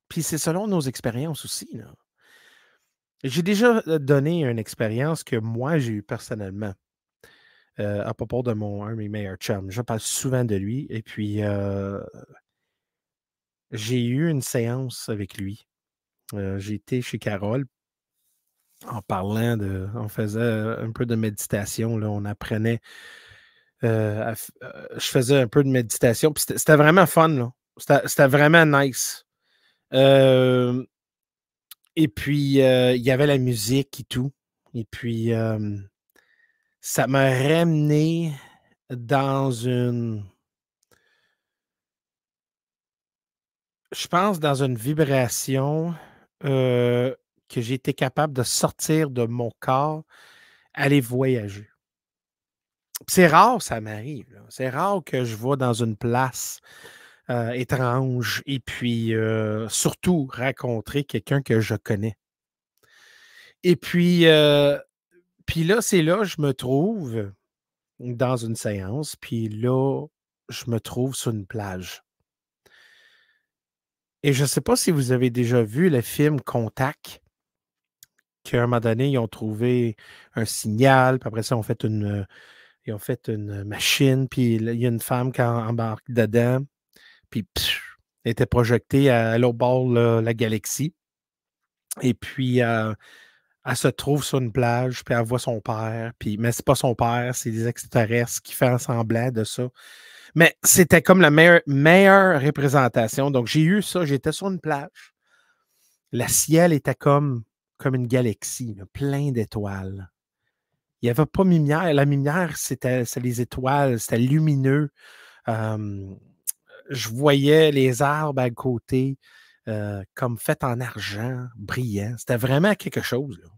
Puis c'est selon nos expériences aussi, là. J'ai déjà, donné une expérience que moi j'ai eue personnellement, à propos de un de mes meilleurs chums. Je parle souvent de lui et puis, j'ai eu une séance avec lui. J'ai été chez Carole on faisait, un peu de méditation, là, on apprenait, je faisais un peu de méditation, puis c'était vraiment fun, là. C'était vraiment nice. Hem Et puis, il y avait la musique et tout. Et puis, ça m'a ramené dans une je pense dans une vibration, heu, que j'ai été capable de sortir de mon corps, aller voyager. C'est rare, ça m'arrive, là. C'est rare que je vais dans une place, étrange et puis, surtout rencontrer quelqu'un que je connais. Et puis là, c'est là je me trouve dans une séance, puis là, je me trouve sur une plage. Et je ne sais pas si vous avez déjà vu le film Contact, qu'à un moment donné, ils ont trouvé un signal, puis après ça, ils ont fait une machine, puis là, il y a une femme qui embarque dedans, puis elle était projetée à l'autre bord de la galaxie. Et puis, elle se trouve sur une plage, puis elle voit son père, puis mais c'est pas son père, c'est des extraterrestres qui font semblant de ça. Mais c'était comme la meilleure représentation. Donc, j'ai eu ça, j'étais sur une plage. Le ciel était comme une galaxie, là, plein d'étoiles. Il n'y avait pas de lumière. La lumière, c'est les étoiles, c'était lumineux. Hem, je voyais les arbres à côté, comme faits en argent, brillant. C'était vraiment quelque chose, là.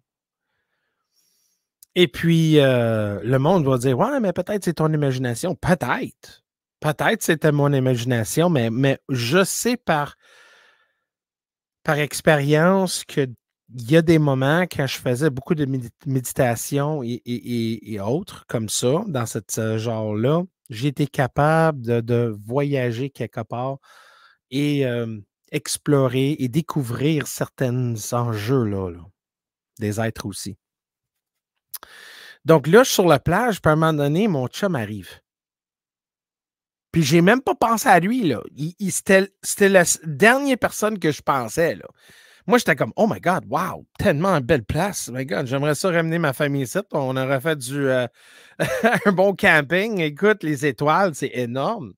Et puis, le monde va dire: «Ouais, mais peut-être c'est ton imagination». Peut-être. Peut-être c'était mon imagination, mais je sais par expérience qu'il y a des moments quand je faisais beaucoup de méditation et autres comme ça, dans ce genre-là, j'ai été capable de voyager quelque part et explorer et découvrir certains enjeux là, des êtres aussi. Donc là, je suis sur la plage, puis à un moment donné, mon chum arrive. Puis j'ai même pas pensé à lui, là. C'était la dernière personne que je pensais, là. Moi, j'étais comme: «Oh my God, wow, tellement une belle place. My God, j'aimerais ça ramener ma famille ici. On aurait fait un bon camping. Écoute, les étoiles, c'est énorme».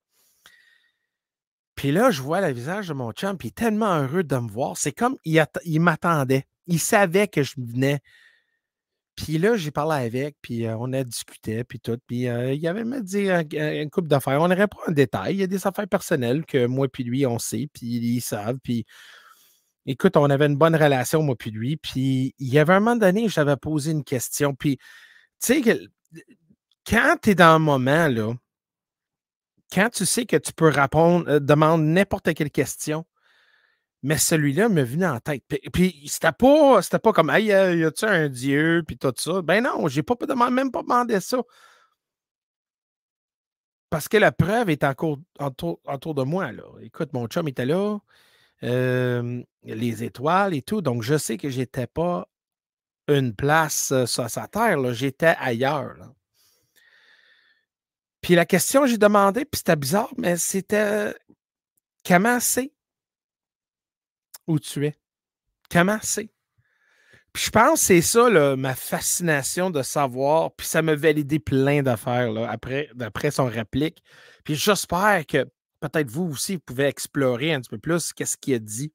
Puis là, je vois le visage de mon chum, puis il est tellement heureux de me voir. C'est comme il m'attendait. Il savait que je venais. Puis là, j'ai parlé avec, puis on a discuté, puis tout. Puis il avait me dit une couple d'affaires. On n'aurait pas en détail. Il y a des affaires personnelles que moi puis lui, on sait, puis ils savent. Puis écoute, on avait une bonne relation, moi puis lui. Puis il y avait un moment donné, j'avais posé une question. Puis tu sais, quand tu es dans un moment, là, quand tu sais que tu peux répondre, demande n'importe quelle question, mais celui-là me venait en tête. Puis c'était pas comme: «Hey, y a-tu un dieu?» puis tout ça. Ben non, j'ai pas même pas demandé ça. Parce que la preuve est autour de moi, là. Écoute, mon chum était là, les étoiles et tout, donc je sais que j'étais pas une place, sur sa terre, là, j'étais ailleurs, là. Puis la question que j'ai demandé, puis c'était bizarre, mais c'était: «Comment c'est où tu es? Comment c'est?» Puis je pense que c'est ça, là, ma fascination de savoir, puis ça m'a validé plein d'affaires, là, d'après son réplique. Puis j'espère que peut-être vous aussi, vous pouvez explorer un petit peu plus qu'est-ce qu'il a dit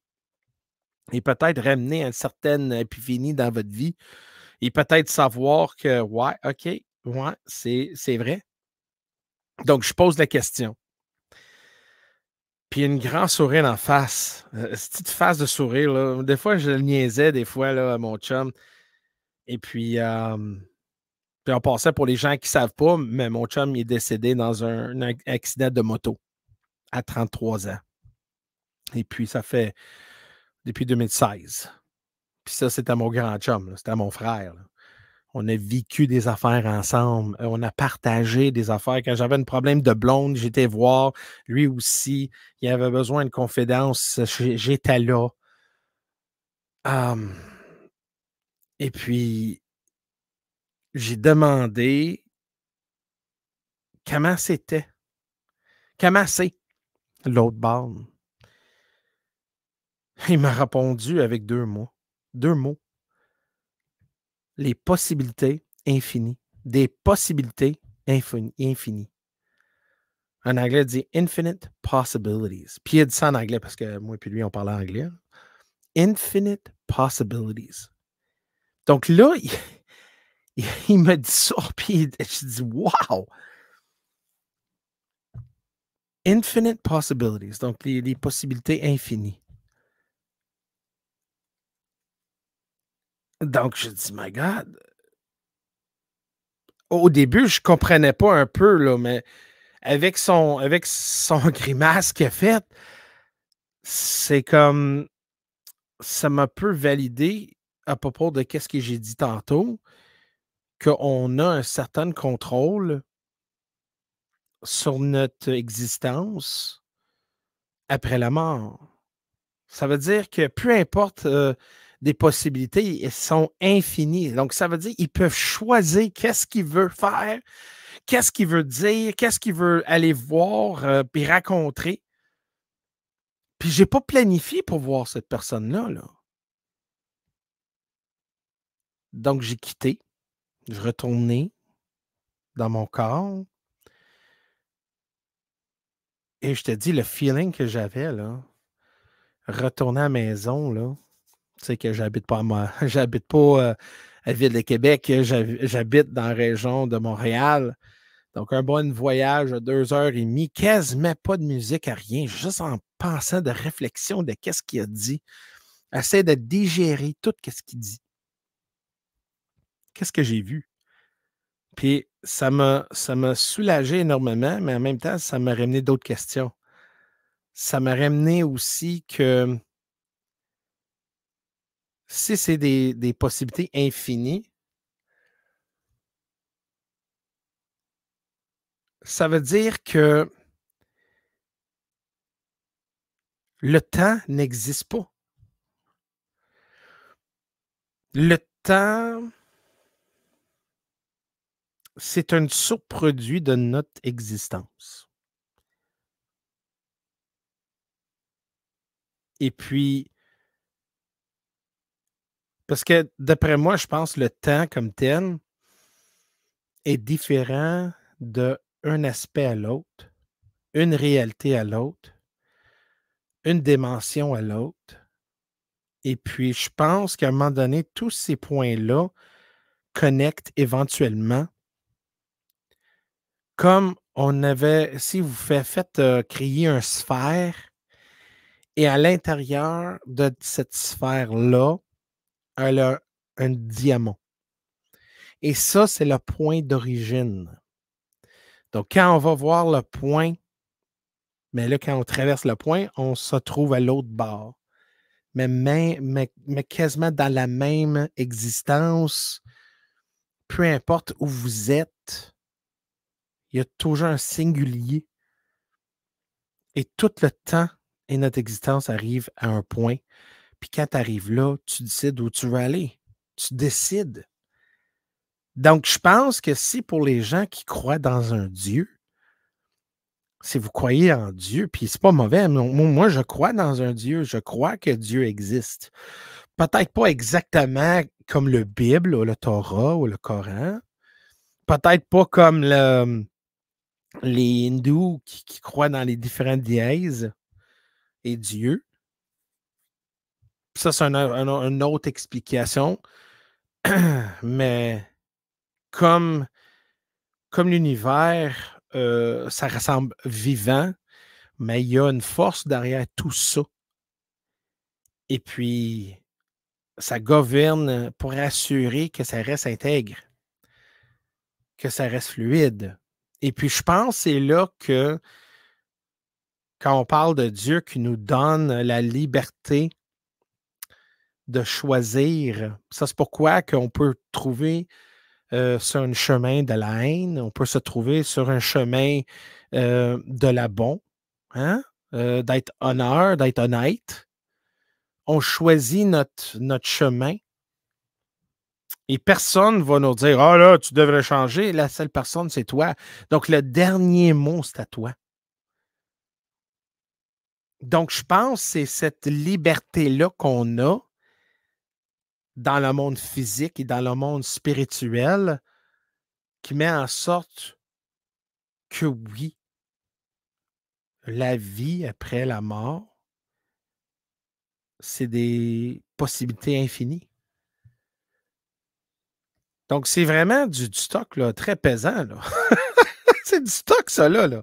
et peut-être ramener une certaine épiphanie dans votre vie et peut-être savoir que, ouais, OK, ouais, c'est vrai. Donc je pose la question. Puis une grand sourire en face, cette petite face de sourire, là. Des fois, je le niaisais, des fois, là, à mon chum. Et puis, puis on passait pour les gens qui ne savent pas, mais mon chum il est décédé dans un accident de moto à 33 ans. Et puis, ça fait depuis 2016. Puis ça, c'était mon grand chum, là, c'était mon frère, là. On a vécu des affaires ensemble. On a partagé des affaires. Quand j'avais un problème de blonde, j'étais voir. Lui aussi, il avait besoin de confidence. J'étais là. Et puis, j'ai demandé comment c'était. Comment c'est l'autre bande? Il m'a répondu avec 2 mots. 2 mots. Les possibilités infinies. Des possibilités infinies. En anglais, il dit infinite possibilities. Puis il a dit ça en anglais parce que moi et lui, on parlait anglais. Infinite possibilities. Donc là, il m'a dit ça, puis je dis wow! Infinite possibilities. Donc les possibilités infinies. Donc je dis, my God. Au début, je comprenais pas un peu, là, mais avec son grimace qu'il a fait, c'est comme ça m'a peu validé à propos de qu'est-ce que j'ai dit tantôt, qu'on a un certain contrôle sur notre existence après la mort. Ça veut dire que peu importe des possibilités, elles sont infinies. Donc, ça veut dire qu'ils peuvent choisir qu'est-ce qu'ils veulent faire, qu'est-ce qu'il veut dire, qu'est-ce qu'il veut aller voir, puis rencontrer. Puis j'ai pas planifié pour voir cette personne-là, là. Donc j'ai quitté, je retournais dans mon corps et je te dis le feeling que j'avais, là, retourner à la maison, là, tu sais que j'habite pas j'habite pas, à la ville de Québec, j'habite dans la région de Montréal. Donc, un bon voyage de 2 heures et demie, quasiment pas de musique, à rien, juste en pensant de réflexion de qu'est-ce qu'il a dit. Essaie de digérer tout ce qu'il dit. Qu'est-ce que j'ai vu? Puis ça m'a soulagé énormément, mais en même temps, ça m'a ramené d'autres questions. Ça m'a ramené aussi que si c'est des possibilités infinies, ça veut dire que le temps n'existe pas. Le temps, c'est un surproduit de notre existence. Et puis, parce que d'après moi, je pense que le temps comme tel est différent d'un aspect à l'autre, une réalité à l'autre, une dimension à l'autre. Et puis, je pense qu'à un moment donné, tous ces points-là connectent éventuellement. Comme on avait, si vous faites créer un sphère et à l'intérieur de cette sphère-là, elle a un diamant. Et ça, c'est le point d'origine. Donc, quand on va voir le point, mais là, quand on traverse le point, on se trouve à l'autre bord. Mais quasiment dans la même existence, peu importe où vous êtes, il y a toujours un singulier. Et tout le temps et notre existence arrive à un point. Puis quand tu arrives là, tu décides où tu veux aller. Tu décides. Donc, je pense que si pour les gens qui croient dans un Dieu, si vous croyez en Dieu, puis c'est pas mauvais, moi, je crois dans un Dieu, je crois que Dieu existe. Peut-être pas exactement comme le Bible ou le Torah ou le Coran. Peut-être pas comme les hindous qui croient dans les différents dièses et Dieu. Ça, c'est une autre explication. Mais comme l'univers, ça ressemble vivant, mais il y a une force derrière tout ça. Et puis, ça gouverne pour assurer que ça reste intègre, que ça reste fluide. Et puis, je pense que c'est là que, quand on parle de Dieu qui nous donne la liberté de choisir, ça c'est pourquoi qu'on peut trouver sur un chemin de la haine, on peut se trouver sur un chemin de la bon, hein? D'être honneur, d'être honnête. On choisit notre chemin et personne ne va nous dire ah là, tu devrais changer. La seule personne, c'est toi. Donc, le dernier mot, c'est à toi. Donc, je pense que c'est cette liberté-là qu'on a dans le monde physique et dans le monde spirituel qui met en sorte que oui, la vie après la mort, c'est des possibilités infinies. Donc, c'est vraiment du stock là, très pesant. Là. C'est du stock, ça, là.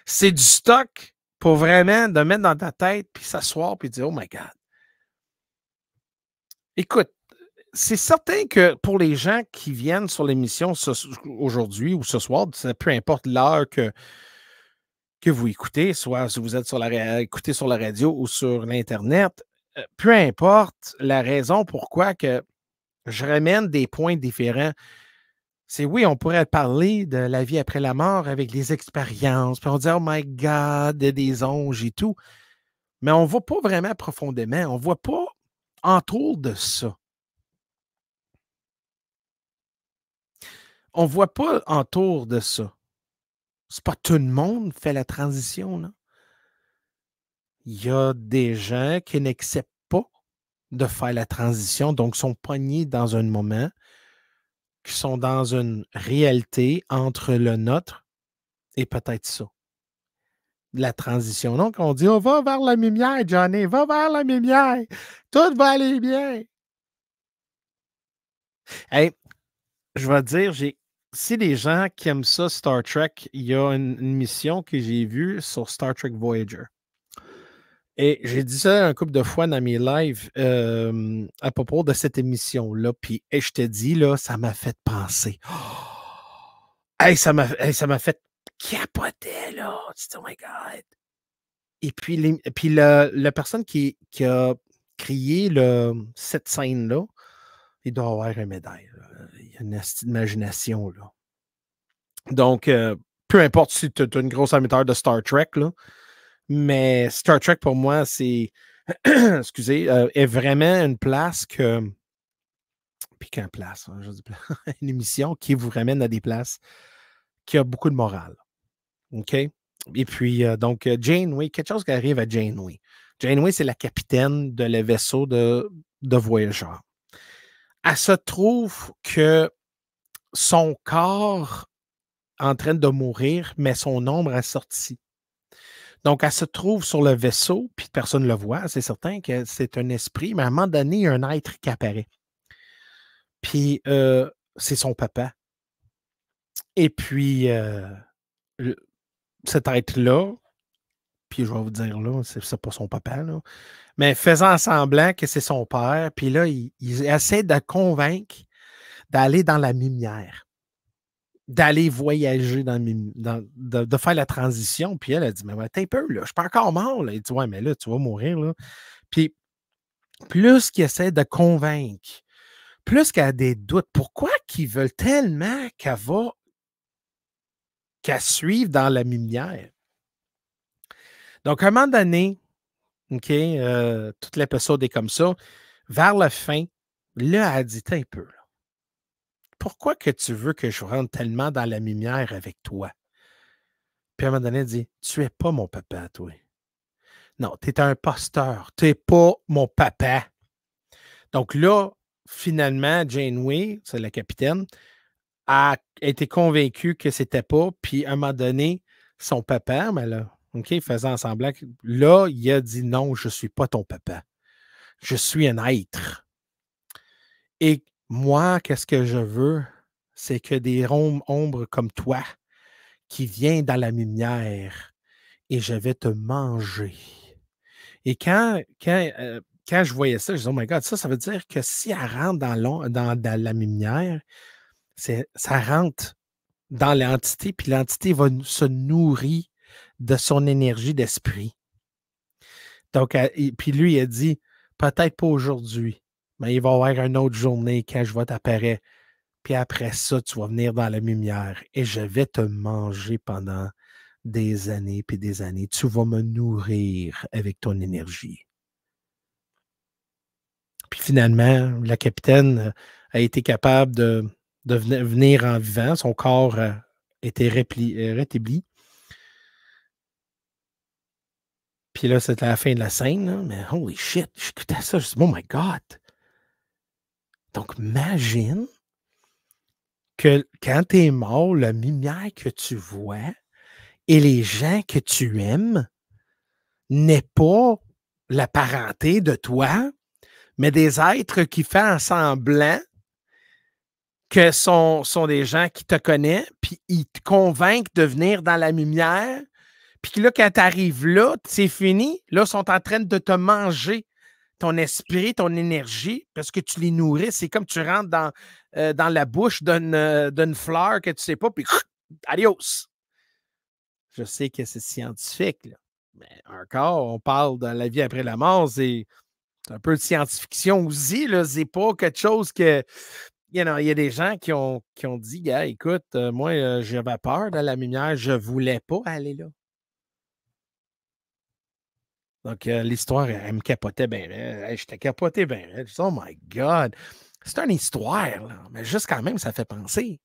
C'est du stock pour vraiment de mettre dans ta tête, puis s'asseoir, puis dire « Oh my God! » Écoute, c'est certain que pour les gens qui viennent sur l'émission aujourd'hui ou ce soir, peu importe l'heure que vous écoutez, soit si vous êtes écoutez sur la radio ou sur l'Internet, peu importe la raison pourquoi que je ramène des points différents. C'est oui, on pourrait parler de la vie après la mort avec les expériences, puis on dit « Oh my God, des anges et tout », mais on ne va pas vraiment profondément. On ne voit pas autour de ça. On ne voit pas autour de ça. C'est pas tout le monde fait la transition, là. Il y a des gens qui n'acceptent pas de faire la transition, donc sont pognés dans un moment, qui sont dans une réalité entre le nôtre et peut-être ça. La transition. Donc, on dit, on va vers la lumière, Johnny, va vers la lumière. Tout va aller bien. Hey, je vais te dire, si les gens qui aiment ça, Star Trek, il y a une mission que j'ai vue sur Star Trek Voyager. Et j'ai dit ça un couple de fois dans mes lives à propos de cette émission-là. Puis, je te dis, là, ça m'a fait penser. Hey, ça m'a fait capoter, là. Oh my God. Et puis, la personne qui a créé cette scène-là, il doit avoir une médaille. Là. Il y a une imagination, là. Donc, peu importe si tu es une grosse amateur de Star Trek, là, mais Star Trek, pour moi, c'est excusez, est vraiment une place que. Puis qu'une place, hein, je dis une émission qui vous ramène à des places qui a beaucoup de morale. OK? Et puis, donc, Janeway, quelque chose qui arrive à Janeway. Janeway, c'est la capitaine de le vaisseau de Voyager. Elle se trouve que son corps est en train de mourir, mais son ombre est sortie. Donc, elle se trouve sur le vaisseau, puis personne ne le voit. C'est certain que c'est un esprit, mais à un moment donné, il y a un être qui apparaît. Puis, c'est son papa. Et puis, cet être-là, puis je vais vous dire là, c'est pas son papa, là, mais faisant semblant que c'est son père, puis là, il essaie de convaincre d'aller dans la lumière, d'aller voyager de faire la transition. Puis elle a dit, mais attends un peu, là, je suis pas encore mort. Là. Il dit, ouais, mais là, tu vas mourir. Là. Puis plus qu'il essaie de convaincre, plus qu'elle a des doutes, pourquoi qu'ils veulent tellement qu'elle suive dans la lumière? Donc, à un moment donné, OK, toute l'épisode est comme ça. Vers la fin, là, elle dit, un peu. Là. Pourquoi que tu veux que je rentre tellement dans la lumière avec toi? Puis à un moment donné, elle dit, tu n'es pas mon papa, toi. Non, tu es un imposteur. Tu n'es pas mon papa. Donc là, finalement, Janeway, c'est la capitaine, a été convaincue que c'était pas. Puis à un moment donné, son papa, mais là, OK, faisant semblant que là, il a dit non, je ne suis pas ton papa. Je suis un être. Et moi, qu'est-ce que je veux? C'est que des ombres comme toi qui viennent dans la lumière et je vais te manger. Et quand je voyais ça, je disais, oh my God, ça veut dire que si elle rentre dans la lumière, ça rentre dans l'entité, puis l'entité va se nourrir de son énergie d'esprit. Donc, puis lui, il a dit, peut-être pas aujourd'hui, mais il va y avoir une autre journée quand je vais t'apparaître, Puis après ça, tu vas venir dans la lumière et je vais te manger pendant des années puis des années. Tu vas me nourrir avec ton énergie. Puis finalement, la capitaine a été capable de venir en vivant. Son corps était rétabli. Puis là, c'était la fin de la scène, là, mais holy shit, j'écoutais ça, je me suis dit, oh my God. Donc, imagine que quand tu es mort, la lumière que tu vois et les gens que tu aimes n'est pas la parenté de toi, mais des êtres qui font semblant que sont des gens qui te connaissent, puis ils te convainquent de venir dans la lumière, puis là, quand tu arrives là, c'est fini. Là, ils sont en train de te manger ton esprit, ton énergie, parce que tu les nourris. C'est comme tu rentres dans la bouche d'une fleur que tu ne sais pas, puis adios. Je sais que c'est scientifique, là, mais encore, on parle de la vie après la mort, c'est un peu de science-fiction aussi. C'est pas quelque chose que. Il y a des gens qui ont dit, gars, écoute, moi, j'avais peur de la lumière, je ne voulais pas aller là. Donc, l'histoire, elle me capotait bien. J'étais capoté bien. Je dis, oh my God. C'est une histoire, là, mais juste quand même, ça fait penser.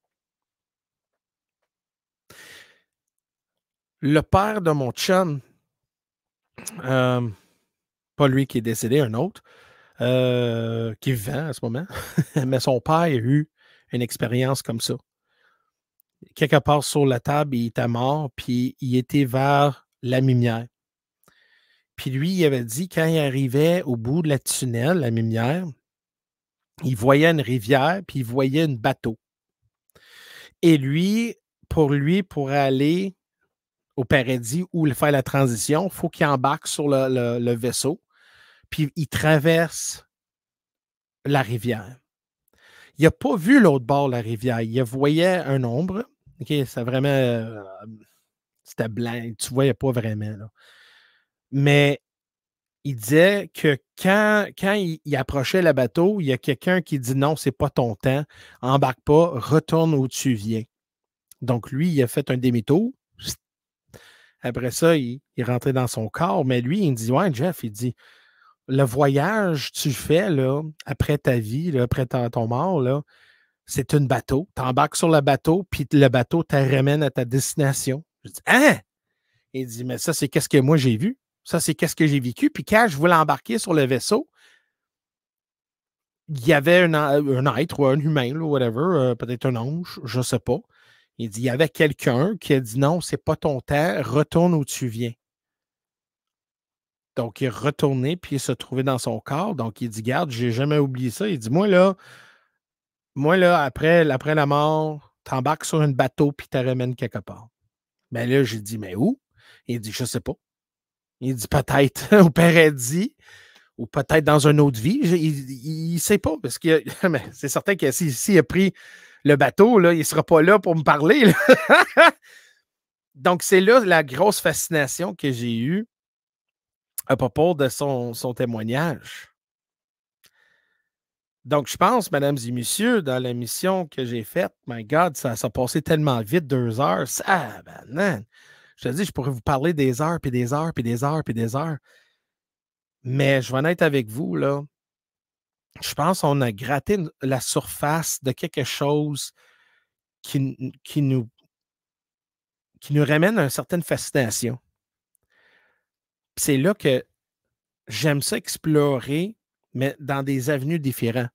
Le père de mon chum, pas lui qui est décédé, un autre, qui est vivant à ce moment, mais son père a eu une expérience comme ça. Quelque part sur la table, il était mort, puis il était vers la lumière. Puis lui, il avait dit, quand il arrivait au bout de la tunnel, la lumière, il voyait une rivière, puis il voyait un bateau. Et lui, pour aller au paradis ou faire la transition, il faut qu'il embarque sur le vaisseau, puis il traverse la rivière. Il n'a pas vu l'autre bord de la rivière. Il voyait un ombre. OK, c'était vraiment. C'était blanc. Tu ne voyais pas vraiment. Là. Mais il disait que quand il approchait le bateau, il y a quelqu'un qui dit non, c'est pas ton temps, embarque pas, retourne où tu viens. Donc, lui, il a fait un demi-tour. Après ça, il est rentré dans son corps. Mais lui, il me dit, ouais, Jeff, il dit, le voyage que tu fais là, après ta vie, là, après ton mort, là, c'est un bateau. Tu embarques sur le bateau, puis le bateau te ramène à ta destination. Je dis, hein? Il dit, mais ça, c'est qu'est-ce que moi j'ai vu. Ça, c'est qu'est-ce que j'ai vécu. Puis quand je voulais embarquer sur le vaisseau, il y avait un être ou un humain, là, whatever, peut-être un ange, je ne sais pas. Il dit, il y avait quelqu'un qui a dit non, c'est pas ton temps, retourne où tu viens. Donc, il est retourné, puis il s'est trouvé dans son corps. Donc, il dit, garde, j'ai jamais oublié ça. Il dit, moi, là, après la mort, t'embarques sur un bateau, puis tu ramènes quelque part. Mais là, j'ai dit, mais où? Il dit, je sais pas. Il dit, peut-être au paradis, ou peut-être dans une autre vie. Il ne sait pas, parce que c'est certain que s'il a pris le bateau, là, il ne sera pas là pour me parler. Là. Donc, c'est là la grosse fascination que j'ai eue à propos de son témoignage. Donc, je pense, mesdames et messieurs, dans la mission que j'ai faite, my God, ça a passé tellement vite, 2 heures. Ça, man, je te dis, je pourrais vous parler des heures, puis des heures, puis des heures, puis des heures. Mais je vais en être avec vous, là. Je pense qu'on a gratté la surface de quelque chose qui nous ramène à une certaine fascination. C'est là que j'aime ça explorer, mais dans des avenues différentes.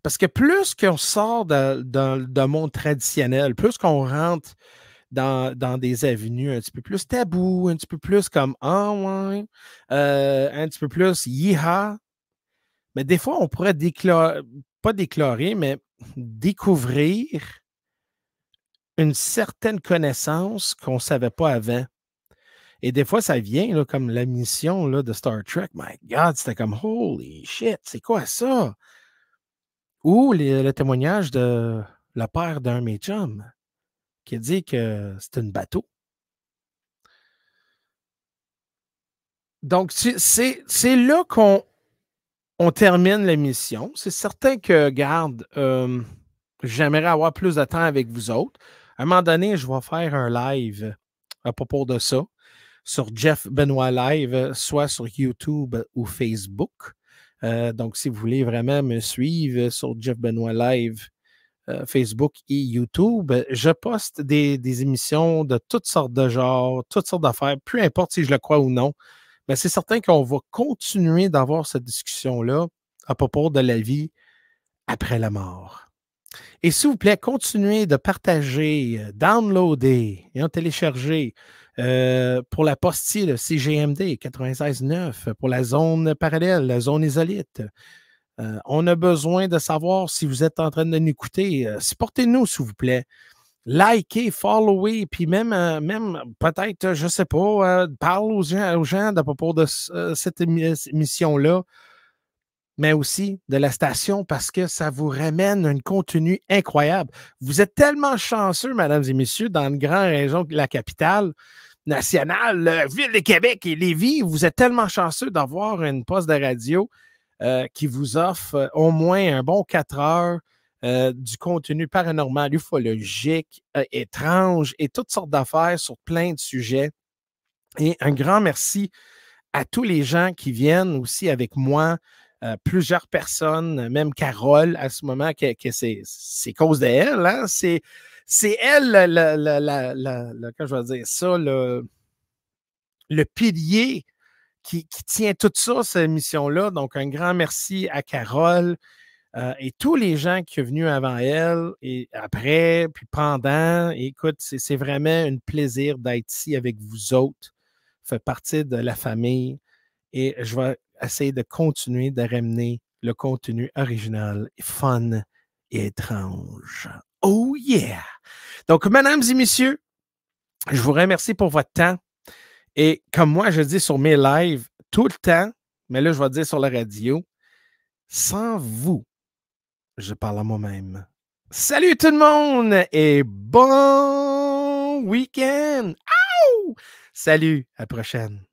Parce que plus qu'on sort d'un monde traditionnel, plus qu'on rentre dans des avenues un petit peu plus tabou, un petit peu plus comme ah ouais, un petit peu plus yiha. Mais des fois, on pourrait pas déclarer, mais découvrir une certaine connaissance qu'on ne savait pas avant. Et des fois, ça vient là, comme la mission là, de Star Trek. My God, c'était comme holy shit, c'est quoi ça? Ou le témoignage de le père d'un de mes chums qui a dit que c'était un bateau. Donc, c'est là qu'on termine l'émission. C'est certain que, garde, j'aimerais avoir plus de temps avec vous autres. À un moment donné, je vais faire un live à propos de ça sur Jeff Benoit Live, soit sur YouTube ou Facebook. Donc, si vous voulez vraiment me suivre sur Jeff Benoit Live, Facebook et YouTube, je poste des émissions de toutes sortes de genres, toutes sortes d'affaires, peu importe si je le crois ou non. Mais c'est certain qu'on va continuer d'avoir cette discussion-là à propos de la vie après la mort. Et s'il vous plaît, continuez de partager, downloader et en télécharger pour la postille de CGMD 96.9, pour la zone parallèle, la zone isolite. On a besoin de savoir si vous êtes en train de nous écouter. Supportez-nous, s'il vous plaît. Likez, followez, puis même peut-être, je ne sais pas, parle aux gens à propos de cette émission-là, mais aussi de la station parce que ça vous ramène un contenu incroyable. Vous êtes tellement chanceux, mesdames et messieurs, dans une grande région de la capitale nationale, la ville de Québec et Lévis, vous êtes tellement chanceux d'avoir une poste de radio qui vous offre au moins un bon 4 heures du contenu paranormal, ufologique, étrange et toutes sortes d'affaires sur plein de sujets. Et un grand merci à tous les gens qui viennent aussi avec moi, plusieurs personnes, même Carole à ce moment, que c'est cause d'elle, hein? C'est elle, comment je vais dire ça, le pilier qui tient tout ça, cette émission-là. Donc, un grand merci à Carole et tous les gens qui sont venus avant elle et après, puis pendant. Écoute, c'est vraiment un plaisir d'être ici avec vous autres, faire partie de la famille et je vais essayer de continuer de ramener le contenu original, fun et étrange. Oh yeah! Donc, mesdames et messieurs, je vous remercie pour votre temps. Et comme moi, je dis sur mes lives tout le temps, mais là, je vais dire sur la radio, sans vous, je parle à moi-même. Salut tout le monde et bon week-end! Salut, à la prochaine.